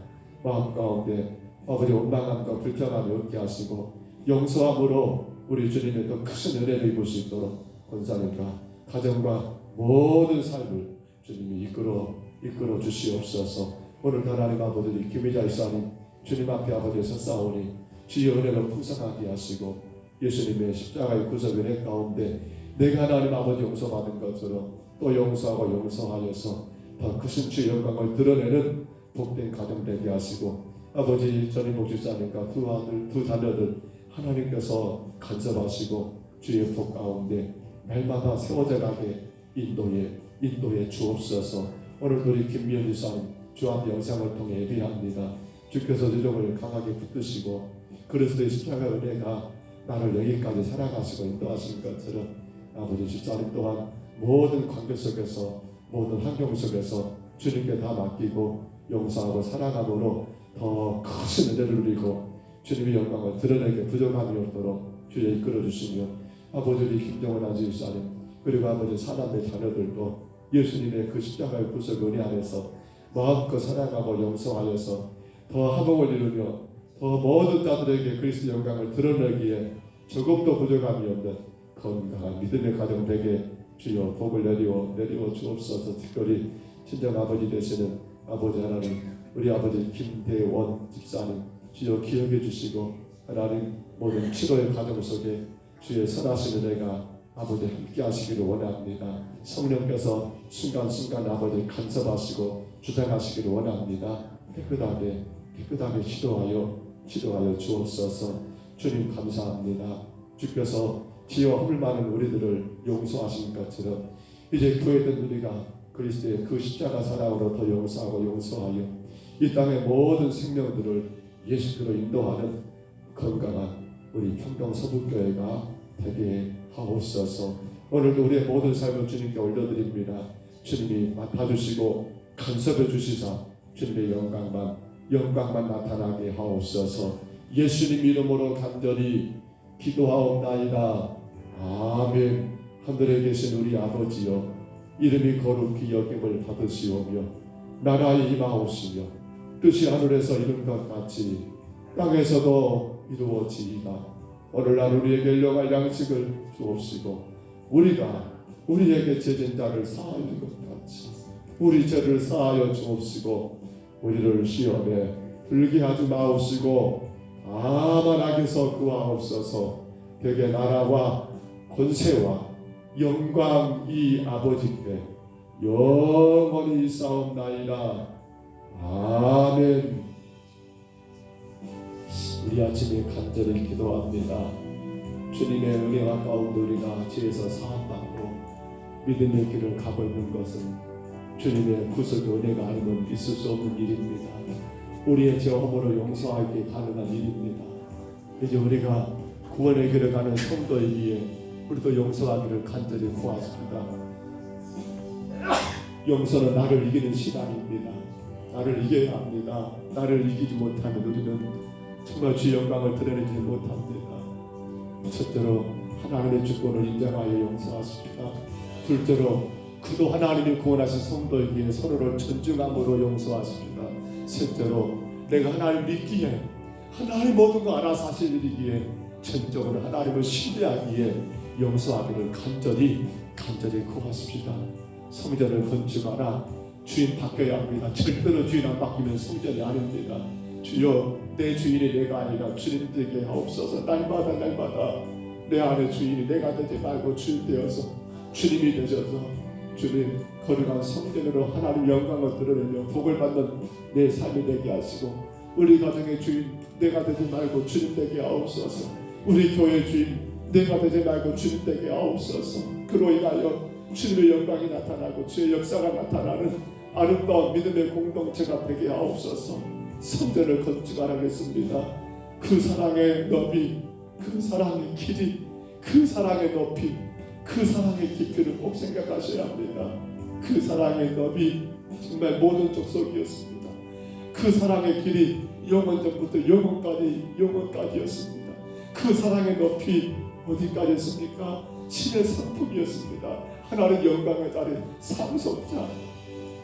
마음 가운데 아버지 원망함과 불평함이 없게 하시고 용서함으로 우리 주님의 더 큰 은혜를 입을 수 있도록 권사님과 가정과 모든 삶을 주님이 이끌어 주시옵소서. 오늘 하나님 아버지 김희자 이사님 주님 앞에 아버지 섰사오니 주의 은혜를 풍성하게 하시고 예수님의 십자가의 구속 은혜 가운데 내가 하나님 아버지 용서받은 것처럼 또 용서하고 용서하여서 더 크신 주의 영광을 드러내는 복된 가정 되게 하시고 아버지 전인복 집사님과 두 자녀들 하나님께서 간섭하시고 주의 복 가운데 날마다 세워져 가게 인도에 주옵소서. 오늘도 우리 김미연 집사님 주 앞 영상을 통해 예배합니다. 주께서 주종을 강하게 붙드시고 그리스도의 십자가 은혜가 나를 여기까지 살아가시고 인도하신 것처럼 아버지 집사님 또한 모든 관계 속에서 모든 환경 속에서 주님께 다 맡기고 용서하고 살아감으로 더 크신 은혜를 누리고 주님의 영광을 드러내게 부족함이 없도록 주여 이끌어 주시며 아버지 우리 김정은 안수집사님 그리고 아버지 사남의 자녀들도 예수님의 그 십자가의 구속 은혜 안에서 마음껏 살아가고 용서하여서 더 화목을 이루며 더 모든 자들에게 그리스도 영광을 드러내기에 조금도 부족함이 없는 건강한 믿음의 가정 되게 주여 복을 내리워 주옵소서. 특별히 친정 아버지 되시는 아버지 하나님 우리 아버지 김대원 집사님 주여 기억해 주시고 하나님 모든 치료의 가정 속에 주의 선하신 은혜가 아버지 함께 하시기를 원합니다. 성령께서 순간순간 아버지 간섭하시고 주장하시기를 원합니다. 깨끗하게 치료하여 주옵소서. 주님 감사합니다. 주께서 지혜와 허물 많은 우리들을 용서하신 것처럼 이제 교회된 우리가 그리스도의 그 십자가 사랑으로 더 용서하여 이 땅의 모든 생명들을 예수께로 인도하는 건강한 우리 평동 서북교회가 되게 하옵소서. 오늘도 우리의 모든 삶을 주님께 올려드립니다. 주님이 맡아주시고 간섭해 주시사 주님의 영광만 나타나게 하옵소서. 예수님 이름으로 간절히 기도하옵나이다. 아멘. 하늘에 계신 우리 아버지여 이름이 거룩히 여김을 받으시오며 나라에 임하옵시며 뜻이 하늘에서 이룬 것 같이 땅에서도 이루어지이다. 오늘날 우리에게 일용할 양식을 주옵시고 우리에게 죄진 자를 사하여 준 것 같이 우리 죄를 사하여 주옵시고 우리를 시험에 들게 하지 마옵시고 다만 악에서 구하옵소서. 되게 나라와 권세와 영광이 아버지께 영원히 있사옵나이다. 아멘. 우리 아침에 간절히 기도합니다. 주님의 은혜와 가운데 우리가 죄에서 사함받고 믿음의 길을 가고 있는 것은 주님의 구속의 은혜가 아니면 있을 수 없는 일입니다. 우리의 죄 허물을 용서하기 가능한 일입니다. 이제 우리가 구원의 길을 가는 성도이기에 우리도 용서하기를 간절히 구하십니다. 용서는 나를 이기는 신앙입니다. 나를 이겨야 합니다. 나를 이기지 못하면 우리는 정말 주의 영광을 드러내지 못합니다. 첫째로 하나님의 주권을 인정하여 용서하십니다. 둘째로 그도 하나님이 구원하신 성도에게 서로를 존중함으로 용서하십니다. 셋째로 내가 하나님 믿기에 하나님 모든 거 알아서 하실 일이기에 전적으로 하나님을 신뢰하기에 용서하기를 간절히 구하십시다. 성전을 건축하라. 주인 바뀌어야 합니다. 절대로 주인 안 바뀌면 성전이 아닙니다. 주여 내 주인이 내가 아니라 주님 되게 하옵소서. 날마다 내 안에 주인이 내가 되지 말고 주인 되어서 주님이 되셔서 주님 거룩한 성전으로 하나님 영광을 드러내며 복을 받는 내 삶이 되게 하시고 우리 가정의 주인 내가 되지 말고 주님 되게 하옵소서. 우리 교회 주인 내가 되지 말고 주님 되게 하옵소서. 그로 인하여 주님의 영광이 나타나고 주의 역사가 나타나는 아름다운 믿음의 공동체가 되게 하옵소서. 성전을 건축하라겠습니다. 그 사랑의 너비, 그 사랑의 길이, 그 사랑의 높이, 그 사랑의 깊이를 꼭 생각하셔야 합니다. 그 사랑의 너비 정말 모든 족속이었습니다. 그 사랑의 길이 영원전부터 영원까지였습니다. 그 사랑의 높이 어디까지였습니까? 신의 상품이었습니다. 하나님 영광의 자리 상속자.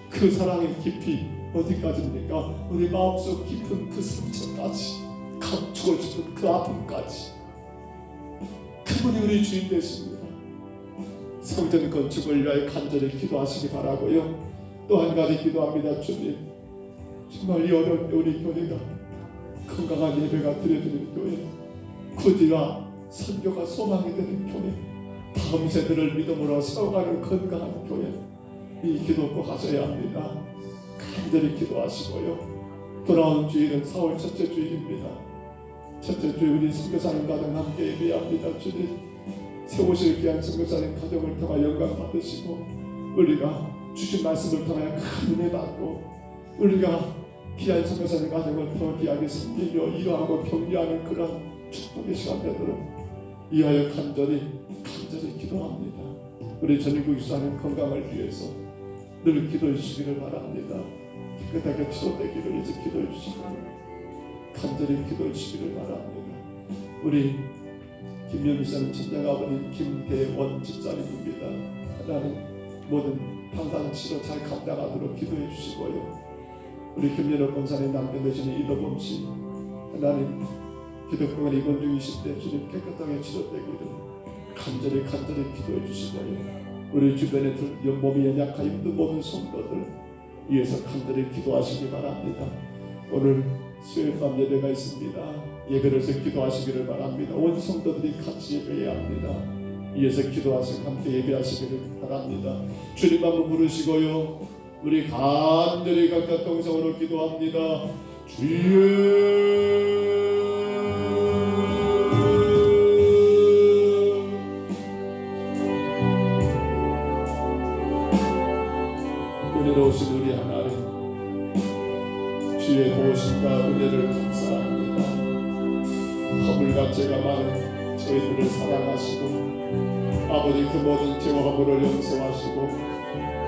그 사랑의 깊이 어디까지입니까? 우리 마음속 깊은 그 상처까지, 감추고 싶은 그 아픔까지. 그분이 우리 주인 되십니다. 성전 건축을 위하여 간절히 기도하시기 바라고요. 또 한 가지 기도합니다. 주님, 정말 이 어려운 때 우리 교회가 건강한 예배가 드려지는 교회, 구지와 선교가 소망이 되는 교회, 다음 세대를 믿음으로 세워가는 건강한 교회, 이 기도 꼭 하셔야 합니다. 간절히 기도하시고요. 돌아온 주일은 4월 첫째 주일입니다. 첫째 주일 우리 선교사님 가정 함께 예배합니다. 주님, 세우실 귀한 선교사님 가정을 통하 영광 받으시고 우리가 주신 말씀을 통하여 큰 은혜 받고 우리가 귀한 선교사님 가정을 더 귀하게 섬기며 일하고 격려하는 그런 축복의 시간 되도록 이하여 간절히 기도합니다. 우리 전인국 유사님 건강을 위해서 늘 기도해 주시기를 바랍니다. 깨끗하게 치료되기를 위해서 기도해 주시고 간절히 기도해 주시기를 바랍니다. 우리 김명희사님 친정아버님 김대원 집사님입니다. 하나님 모든 방사치료 잘 감당하도록 기도해 주시고요. 우리 김연호 권사님 남편 되시는 이도범씨 하나님 기독병원 입원 중이실 때 주님 깨끗하게 치료되기를 간절히 기도해 주시고요. 우리 주변에 몸이 연약하여 힘든 모든 성도들 위해서 간절히 기도하시기 바랍니다. 오늘 수요일 밤 예배가 있습니다. 예배로서 기도하시기를 바랍니다. 온 성도들이 같이 예배해야 합니다. 위에서 기도하시고 함께 예배하시기를 바랍니다. 주님 한번 부르시고요. 우리 간절히 각각 동성으로 기도합니다. 주여 은혜로우신 우리 하나님, 주의 도우심과 은혜를 감사합니다. 허물과 죄가 많은 저희들을 사랑하시고 아버지 그 모든 죄와 허물을 용서하시고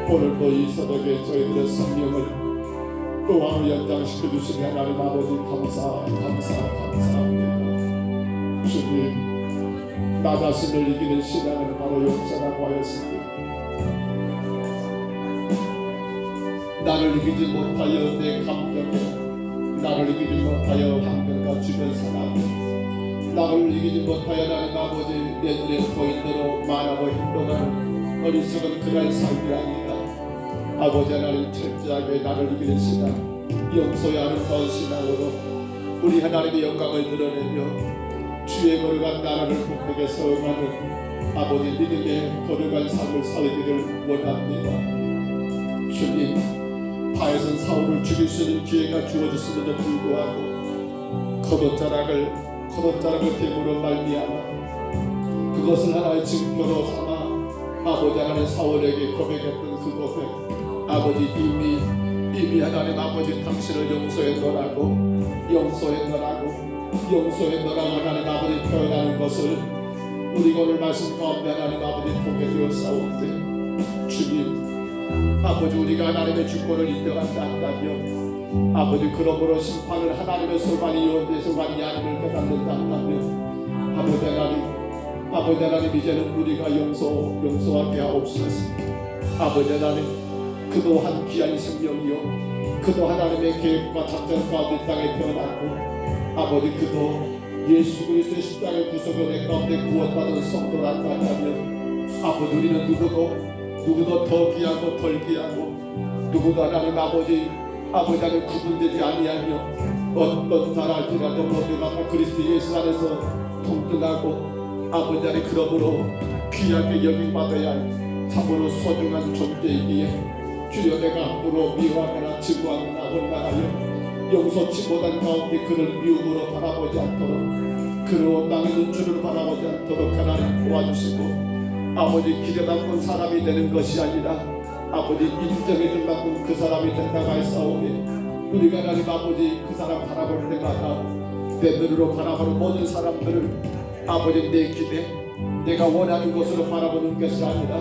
오늘도 이 새벽에 저희들의 생명을 또 하루 연장시켜 주신 하나님 아버지 감사합니다. 주님, 나 자신을 이기는 신앙은 바로 용서라고 하였습니다. 나를 이기지 못하여 내 감정에, 나를 이기지 못하여 환경과 주변 상황에, 나를 이기지 못하여 나는 아버지 내 눈에 보인 대로 말하고 행동하는 어리석은 그런 삶이 아니다. 아버지 하나님 철저하게 나를 이기는 신앙, 용서의 아름다운 신앙으로 우리 하나님의 영광을 드러내며 주의 거룩한 나라를 복되게 세워가는 아버지 믿음의 거룩한 삶을 살기를 원합니다. 주님, 바에선 사울을 죽일 수 있는 기회가 주어졌음에도 불구하고 겉옷자락을 됨으로 말미암아 그것을 하나의 증표로 삼아 아버지 하나님 사울에게 고백했던 그 고백, 아버지 이미 하나님 아버지 당신을 용서했노라고 하나님 아버지 표현하는 것을 우리가 오늘 말씀 가운데 하나님 아버지 보게 되었사오되, 주님 아버지 우리가 하나님의 주권을 인정하지 않다면, 아버지 그러므로 심판을 하나님의 소관이 소관이 아님을 깨닫는다 한다면, 아버지 하나님 이제는 우리가 용서하게 하옵소서. 아버지 하나님, 그도 한 귀한 생명이요 그도 하나님의 계획과 작전 가운데 땅에 태어났고, 아버지 그도 예수 그리스도의 십자가의 구속을 내 가운데 구원받은 성도라고 한다면, 아버지 우리는 누구도 더 귀하고 덜 귀하고 누구도 하나님 아버지 하나님 구분되지 아니하며 어떤 자랄지라도 모두가 그리스도 예수 안에서 동등하고 아버지 하나님 그러므로 귀하게 여김받아야 할 참으로 소중한 존재이기에 주여 내가 함부로 미워하거나 증오하거나 원망하여 용서치 못한 가운데 그를 미움으로 바라보지 않도록, 그를 원망의 눈줄을 바라보지 않도록 하나님 도와주시고, 아버지 기대받는 사람이 되는 것이 아니라 아버지 인정해줄 만큼 그 사람이 된다고 하사오니, 우리가 하나님 아버지 그 사람 바라볼 때마다 내 눈으로 바라보는 모든 사람들을 아버지 내 기대, 내가 원하는 것으로 바라보는 것이 아니라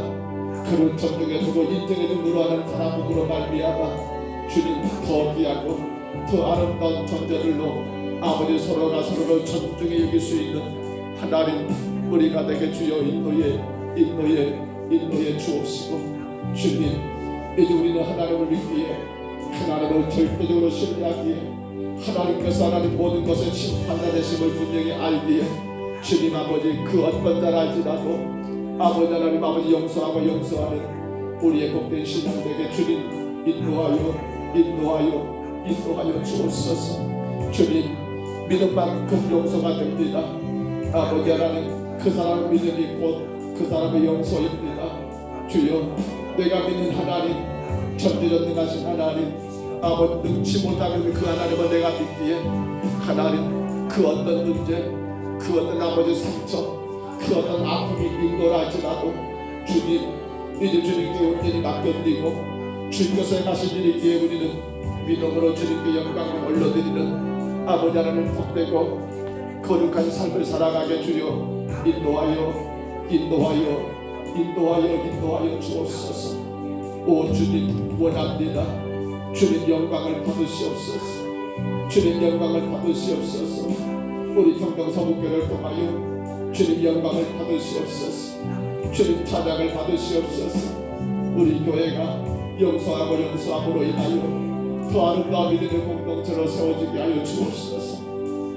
그를 존중해주고 인정해줌으로 하는 바라봄으로 말미암아 주님 더 귀하고 더 아름다운 존재들로 아버지 서로가 서로를 존중해 여길 수 있는 하나님 우리가 되게 주여 인도에 주옵시고, 주님 이제 우리는 하나님을 믿기에, 하나님을 절대적으로 신뢰하기에, 하나님께서 하나님 모든 것의 심판자 되심을 분명히 알기에, 주님 아버지 그 어떤 자를 알지라도 아버지 하나님 아버지 용서하는 우리의 복된 신앙 되게 주님 인도하여 주옵소서. 주님 믿음만큼 용서가 됩니다. 아버지 하나님 그 사람의 믿음이 곧 그 사람의 용서입니다. 주여 내가 믿는 하나님, 전지전능하신 하나님, 아버지 능치 못하는 그 하나님을 내가 믿기에, 하나님 그 어떤 문제, 그 어떤 아버지 상처, 그 어떤 아픔이 있노라 할지라도 주님 이제 주님께 온전히 맡겨드리고 주님께서 가신 일이기에 우리는 믿음으로 주님께 영광을 올려드리는 아버지 하나님 복되고 거룩한 삶을 살아가게 주여 인도하여 주옵소서. 오 주님 원합니다. 주님 영광을 받으시옵소서. 우리 평동서북교를 통하여 주님 영광을 받으시옵소서. 주님 찬양을 받으시옵소서. 우리 교회가 용서함으로 인하여 더 아름다운 믿음의 공동체로 세워지게 하여 주옵소서.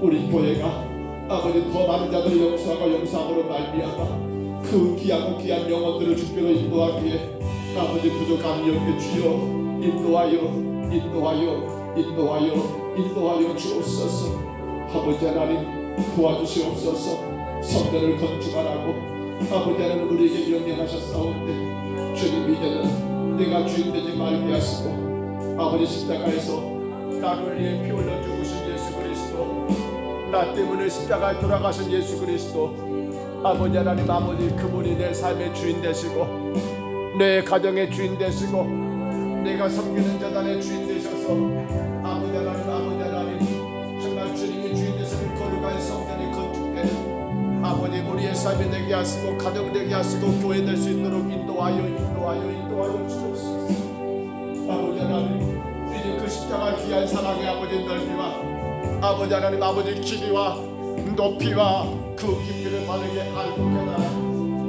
우리 교회가 아버지 더 많은 자들을 용서함으로 말미암아 그 귀하고 귀한 영혼들을 주께로 인도하기에 아버지 부족함이 없게 주여 인도하여 주옵소서. 아버지 하나님 도와주시옵소서. 성전을 건축하라고 아버지 하나님 우리에게 명령하셨사온데, 주님 이제는 내가 주인 되지 말게 하시고 아버지 십자가에서 나를 위해 피 흘려 죽으신 예수 그리스도, 나 때문에 십자가에 돌아가신 예수 그리스도, 아버지 하나님 아버지 그분이 내 삶의 주인 되시고 내 가정의 주인 되시고 내가 섬기는 자단의 주인 되셔서 아버지 하나님 정말 주님이 주인 되시는 거룩한 성전이 건축되는 아버지 우리의 삶이 되게 하시고 가정 되게 하시고 교회 될 수 있도록 인도하여 주옵소서. 아버지 하나님 이제 그 십자가 귀한 사랑의 아버지 넓이와 아버지 하나님 아버지 길이와 높이와 그 깊이를 바르게 알고 깨달아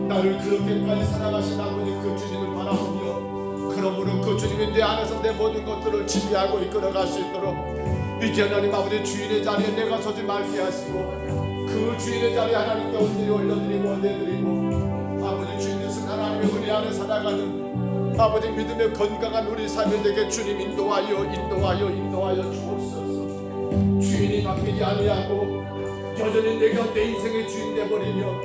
나를 그렇게까지 사랑하신 아버지 그 주님을 바라보며, 그러므로 그 주님이 내 안에서 내 모든 것들을 지배하고 이끌어갈 수 있도록 이제 하나님 아버지 주인의 자리에 내가 서지 말게 하시고 그 주인의 자리에 하나님께 온전히 올려드리고 내드리고 아버지 주인 되신 하나님의 은혜 안에 살아가는 아버지 믿음의 건강한 우리 삶이 되게 주님 인도하여 주옵소서. 주인이 바뀌지 아니하고 여전히 내가 내 인생의 주인 되버리며,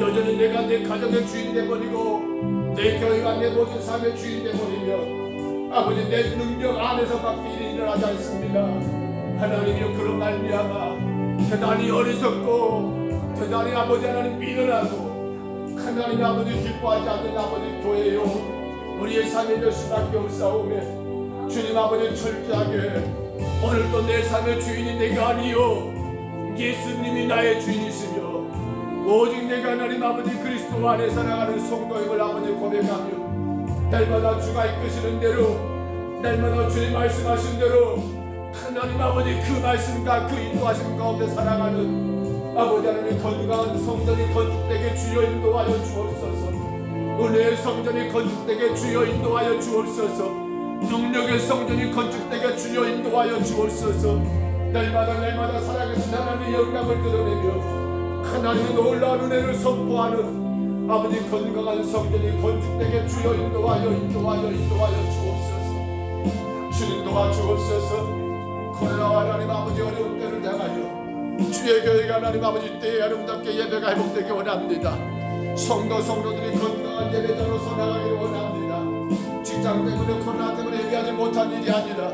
여전히 내가 내 가정의 주인 되버리고, 내 교회가 내 모든 삶의 주인 되버리며, 아버지 내 능력 안에서밖에 일이 일어나지 않습니다. 하나님이여, 그런 말미암아 대단히 어리석고 대단히 아버지 하나님 미련하고 하나님 아버지 기뻐하지 않는 아버지 교회요, 우리의 삶이 될 수밖에 없사오매 주님 아버지 철저하게 오늘도 내 삶의 주인이 내가 아니요 예수님이 나의 주인이시며, 오직 내가 하나님 아버지 그리스도 안에 살아가는 성도임을 아버지 고백하며, 날마다 주가 이끄시는 대로, 날마다 주님 말씀하신 대로 하나님 아버지 그 말씀과 그 인도하심 가운데 살아가는 아버지 하나님 건강한 성전이 건축되게 주여 인도하여 주옵소서. 은혜의 성전이 건축되게 주여 인도하여 주옵소서. 능력의 성전이 건축되게 주여 인도하여 주옵소서. 날마다 살아계신 하나님의 영광을 드러내며 하나님의 놀라운 은혜를 선포하는 아버지 건강한 성전이 건축되게 주여 인도하여 주옵소서. 주님 도와주옵소서. 코로나와 하나님 아버지 어려운 때를 당하여 주의 교회가 하나님 아버지 때에 아름답게 예배가 회복되기 원합니다. 성도들이 건강한 예배자로 살아가기를 원합니다. 직장 때문에 코로나 때문에 예배하지 못한 일이 아니라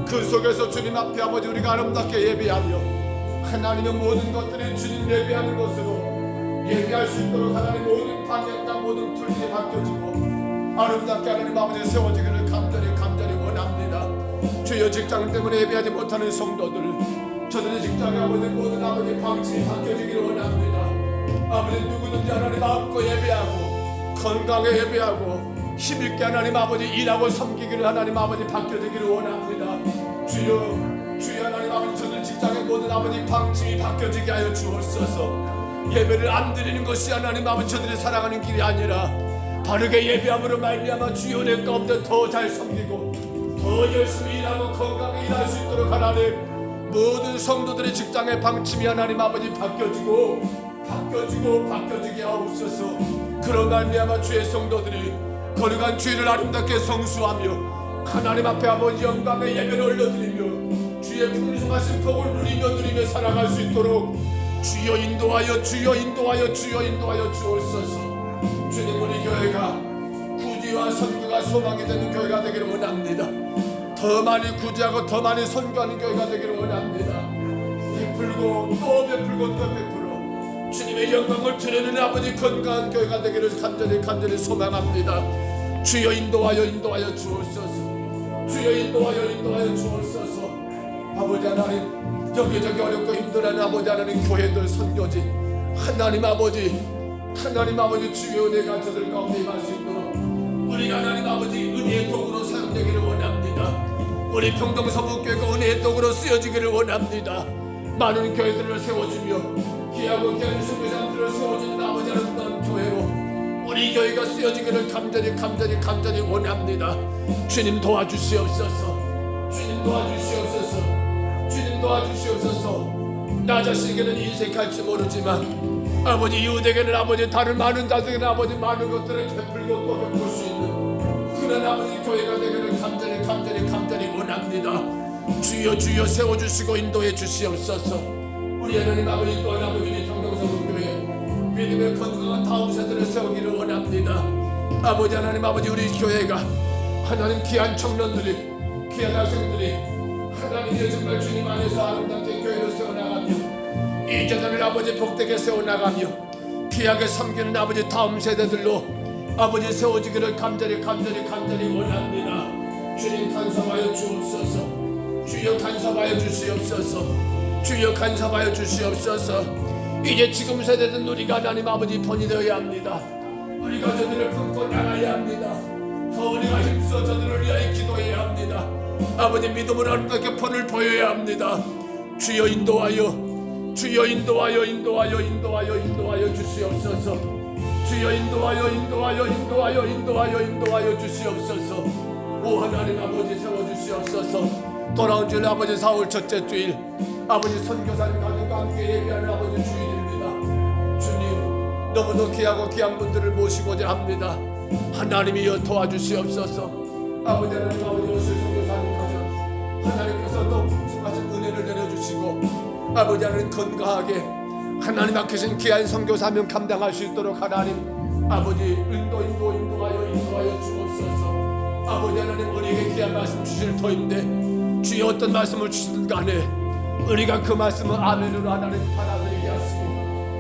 그 속에서 주님 앞에 아버지 우리가 아름답게 예배하며 하나님의 모든 것들이 주님 예배하는 것으로 예배할 수 있도록 하나님 모든 방향과 모든 틀들이 바뀌어지고 아름답게 하나님 아버지 세워지기를 간절히 원합니다. 주여, 직장 때문에 예배하지 못하는 성도들, 저들의 직장에 아버지 모든 아버지 방침이 바뀌어지기를 원합니다. 아버지 누구든지 하나님 마음껏 예배하고 건강에 예배하고 힘있게 하나님 아버지 일하고 섬기기를 하나님 아버지 바뀌어지기를 원합니다. 주여 하나님 아버지 저들 직장의 모든 아버지 방침이 바뀌어지게 하여 주옵소서. 예배를 안 드리는 것이 하나님 아버지 저들이 살아가는 길이 아니라 바르게 예배함으로 말미암아 주여 내 가운데 더 잘 섬기고 더 열심히 일하고 건강하게 일할 수 있도록 하나님 모든 성도들의 직장의 방침이 하나님 아버지 바뀌어지게 하옵소서. 그런 말미암아 주의 성도들이 거룩한 주일을 아름답게 성수하며 하나님 앞에 아버지 영광의 예배를 올려드리며 주의 풍성하신 복을 누리며 살아갈 수 있도록 주여 인도하여 주옵소서. 주님, 우리 교회가 구지와 선교가 소망이 되는 교회가 되기를 원합니다. 더 많이 구제하고 더 많이 선교하는 교회가 되기를 원합니다. 베풀고 또 베풀어 주님의 영광을 드러내는 아버지 건강한 교회가 되기를 간절히 소망합니다. 주여 인도하여 주옵소서. 아버지 하나님, 여기저기 어렵고 힘들어하는 아버지 하나님 교회들 선교지 하나님 아버지 주의 은혜가 저들 가운데 임할 수 있도록 우리가 하나님 아버지 은혜의 도구로 사용되기를 원합니다. 우리 평동서북교회가 은혜의 도구로 쓰여지기를 원합니다. 많은 교회들을 세워주며 귀하고 귀한 선교사들을 세워주는 아버지 아름다운 교회로 우리 교회가 쓰여지기를 간절히 원합니다. 주님 도와주시옵소서. 나 자신에게는 인색할지 모르지만 아버지 이웃에게는 아버지 다른 많은 자들에게는 아버지 많은 것들을 베풀고 또 베풀 수 있는 그런 아버지 교회가 되기를 간절히 원합니다. 주여 세워주시고 인도해 주시옵소서. 우리 하나님 아버지 또 아버지 평동서북교회 믿음의 건강한 다음 세대를 세우기를 원합니다. 아버지 하나님 아버지 우리 교회가 하나님 귀한 청년들이 귀한 학생들이 하나님의 정말 주님 안에서 아름답게 교회를 세워나가며 이 재단을 아버지 복되게 세워나가며 귀하게 섬기는 아버지 다음 세대들로 아버지 세워지기를 간절히 원합니다. 주님 간섭하여 주옵소서. 주여 간섭하여 주시옵소서. 이제 지금 세대는 우리가 하나님 아버지 본이 되어야 합니다. 우리가 저들을 품고 나가야 합니다. 더 우리가 힘써 저들을 위하여 기도해야 합니다. 아버지 믿음으로 아름답게 본을 보여야 합니다. 주여 인도하여 주시옵소서. 주여 인도하여 주시옵소서. 오 하나님 아버지 세워주시옵소서. 돌아온 주일 아버지 4월 첫째 주일 아버지 선교사님 가족과 함께 예배하는 아버지 주일입니다. 주님, 너무도 귀하고 귀한 분들을 모시고자 합니다. 하나님이여 도와주시옵소서. 아버지 하나님, 아버지 오실 선교사님 가정 하나님께서 더 풍성하신 은혜를 내려주시고 아버지 하나님 건강하게 하나님 아끼신 귀한 선교사명 감당할 수 있도록 하나님 아버지 인도하여 주옵소서. 아버지 하나님, 우리에게 귀한 말씀 주실 터인데 주여 어떤 말씀을 주시든 간에 우리가 그 말씀을 아멘으로 하나님 받아들이게 하시고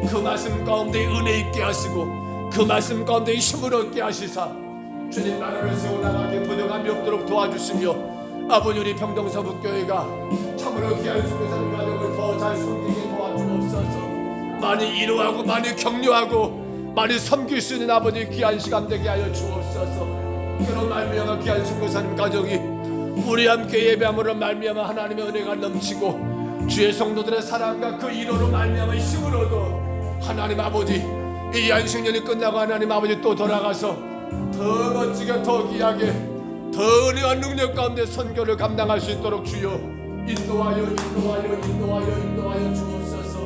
그 말씀 가운데 은혜 있게 하시고 그 말씀 가운데 힘을 얻게 하시사 주님 나라를 세워나가게 부정함이 없도록 도와주시며 아버지 우리 평동서북교회가 참으로 귀한 선교사님 가정을 더 잘 섬기게 도와주옵소서. 많이 이루하고 많이 격려하고 많이 섬길 수 있는 아버지 귀한 시간 되게 하여 주옵소서. 그런 말미암아 귀한 선교사님 가정이 우리 함께 예배함으로 말미암아 하나님의 은혜가 넘치고 주의 성도들의 사랑과 그 일호로 말미암아 힘을 얻어 하나님 아버지 이 안식년이 끝나고 하나님 아버지 또 돌아가서 더 멋지게 더 귀하게 더 은혜와 능력 가운데 선교를 감당할 수 있도록 주여 인도하여 주옵소서.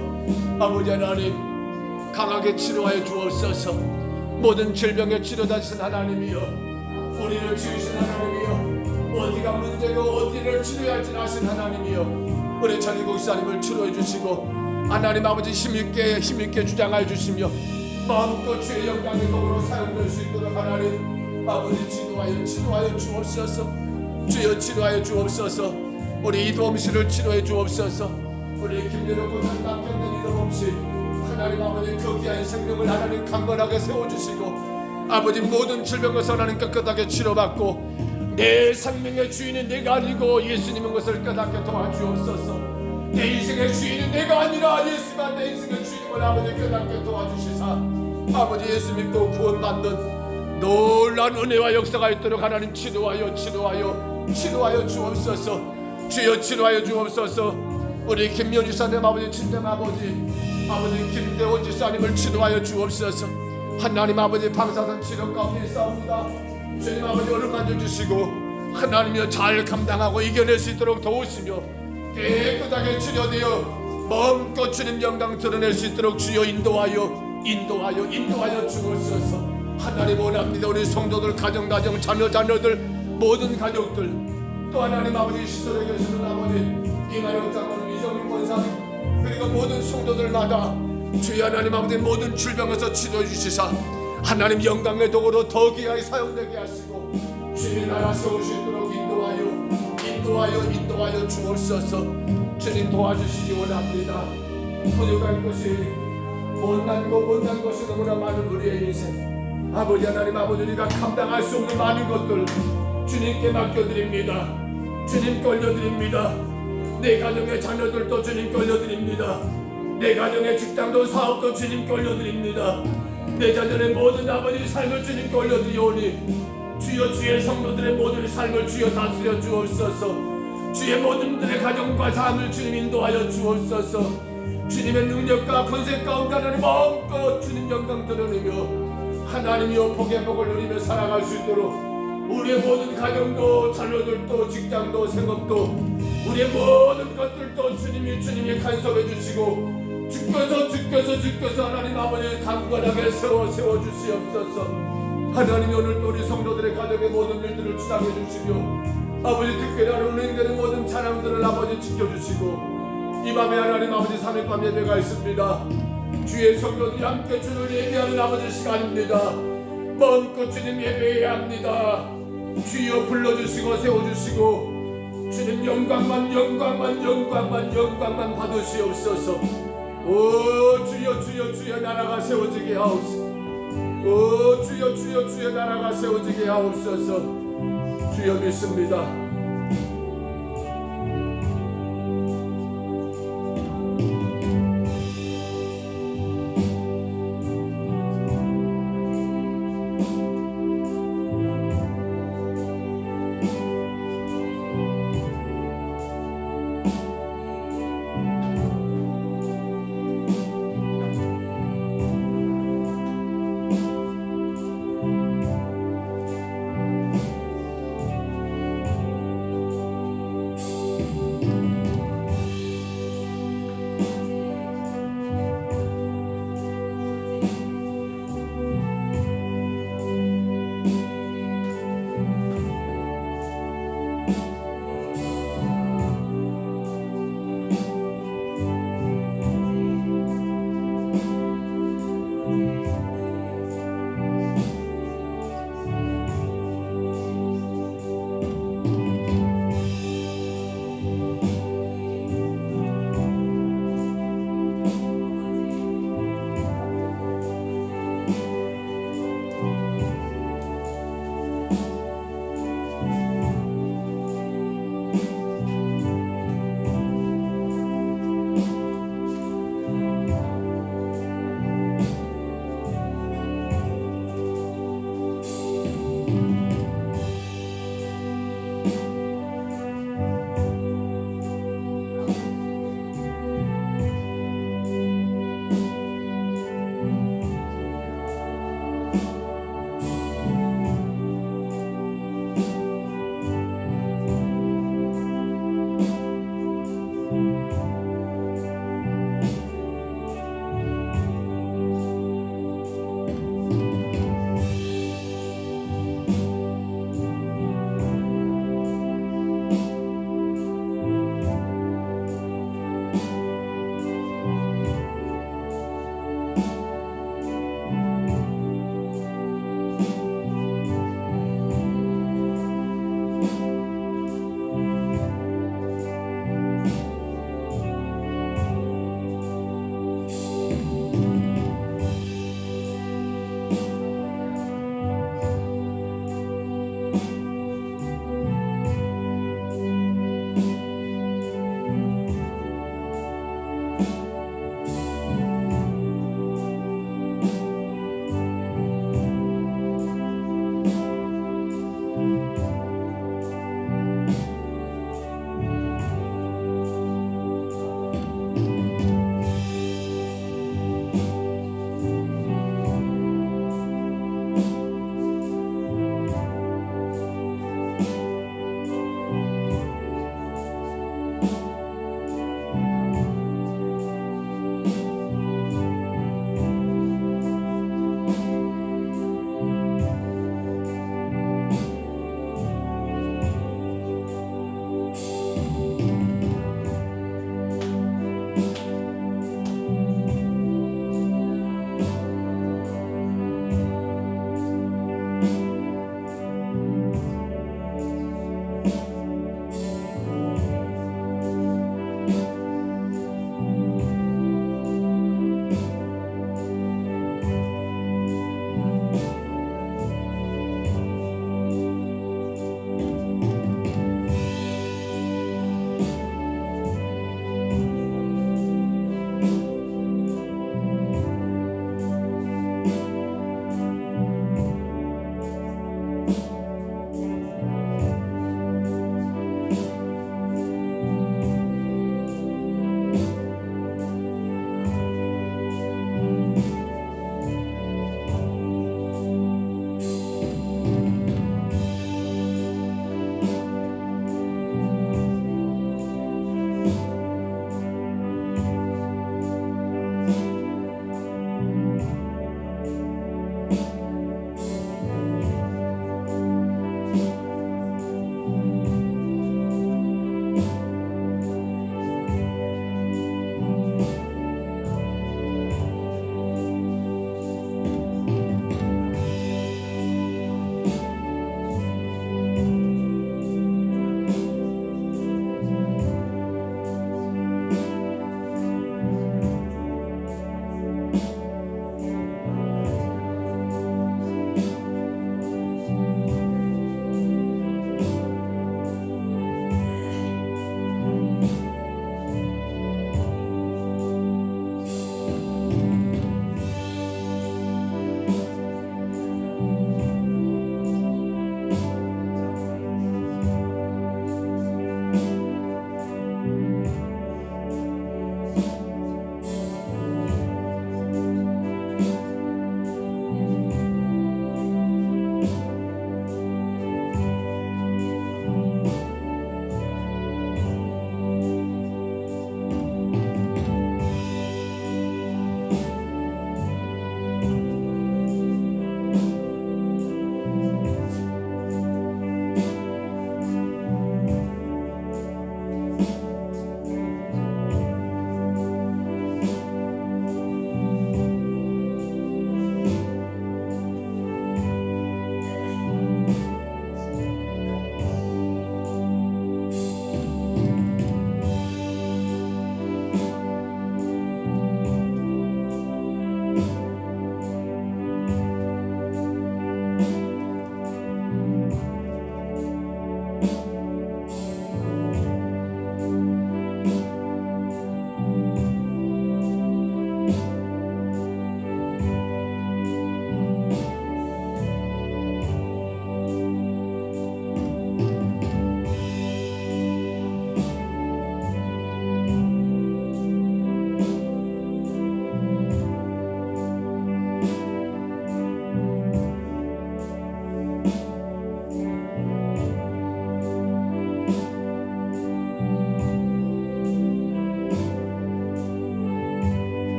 아버지 하나님 강하게 치료하여 주옵소서. 모든 질병의 치료자신 하나님이여 우리를 지으신 하나님이여 어디가 문제고 어디를 치료해야 할지 아신 하나님이여 우리 전인국 사님을 치료해 주시고 하나님 아버지 힘있게 주장하여 주시며 마음껏 주의 영광의 도구로 사용될 수 있도록 하나님 아버지 치료하여 주옵소서. 주여 치료하여 주옵소서. 우리 이도엄 씨를 치료해 주옵소서. 우리 김여정 고장 남편된 이도엄 씨 하나님 아버지 그 귀한 생명을 하나님 강건하게 세워주시고 아버지 모든 질병에서 하나님 깨끗하게 치료받고 내 생명의 주인은 내가 아니고 예수님인 것을 깨닫게 도와주옵소서. 내 인생의 주인은 내가 아니라 예수가 내 인생의 주인임을 아버지 깨닫게 도와주시사 아버지 예수 믿고 구원받는 놀라운 은혜와 역사가 있도록 하나님 치료하여 주옵소서. 주여 치료하여 주옵소서. 우리 김여주 지사님 아버지 친정 아버지 김대원 지사님을 치료하여 주옵소서. 하나님 아버지 방사선 치료 가운데 있사옵니다. 주님 아버지 얼음 만져주시고 하나님이여 잘 감당하고 이겨낼 수 있도록 도우시며 깨끗하게 치료되어 마음껏 주님 영광 드러낼 수 있도록 주여 인도하여 주옵소서. 하나님 원합니다. 우리 성도들 가정 자녀들 모든 가족들 또 하나님 아버지 시설에 계시는 아버지 이만영 장로님 이정민 권사님 그리고 모든 성도들마다 주여 하나님 아버지 모든 질병에서 치료해 주시사 하나님 영광의 도구로 더 귀하게 사용되게 하시고 주님의 나라 세울 수 있도록 인도하여 주옵소서. 주님 도와주시기 원합니다. 부족한 것이 못난 것이 너무나 많은 우리의 인생 아버지 하나님 아버지 우리가 감당할 수 없는 많은 것들 주님께 맡겨드립니다. 주님께 올려드립니다. 내 가정의 자녀들도 주님께 올려드립니다. 내 가정의 직장도 사업도 주님께 올려드립니다. 내 자녀의 모든 아버지 삶을 주님께 올려드리오니 주여 주의 성도들의 모든 삶을 주여 다스려 주옵소서. 주의 모든들의 가정과 삶을 주님 인도하여 주옵소서. 주님의 능력과 권세 가운데 하나님 마음껏 주님 영광 드러내며 하나님이여 복의 복을 누리며 살아갈 수 있도록 우리의 모든 가정도 자녀들도 직장도 생업도 우리의 모든 것들도 주님이 간섭해 주시고 주께서 하나님 아버지 강건하게 세워주시옵소서. 하나님 오늘 또 우리 성도들의 가정의 모든 일들을 주장해 주시며 아버지 특별히 운행되는 모든 찬양들을 아버지 지켜주시고 이 밤에 하나님 아버지 3일밤 예배가 있습니다. 주의 성도들이 함께 주를 예배하는 아버지 시간입니다. 마음껏 주님 예배해야 합니다. 주여 불러주시고 세워주시고 주님 영광만 받으시옵소서. 오 주여 나라가 세워지게 하옵소서. 오 주여 나라가 세워지게 하옵소서. 주여 믿습니다.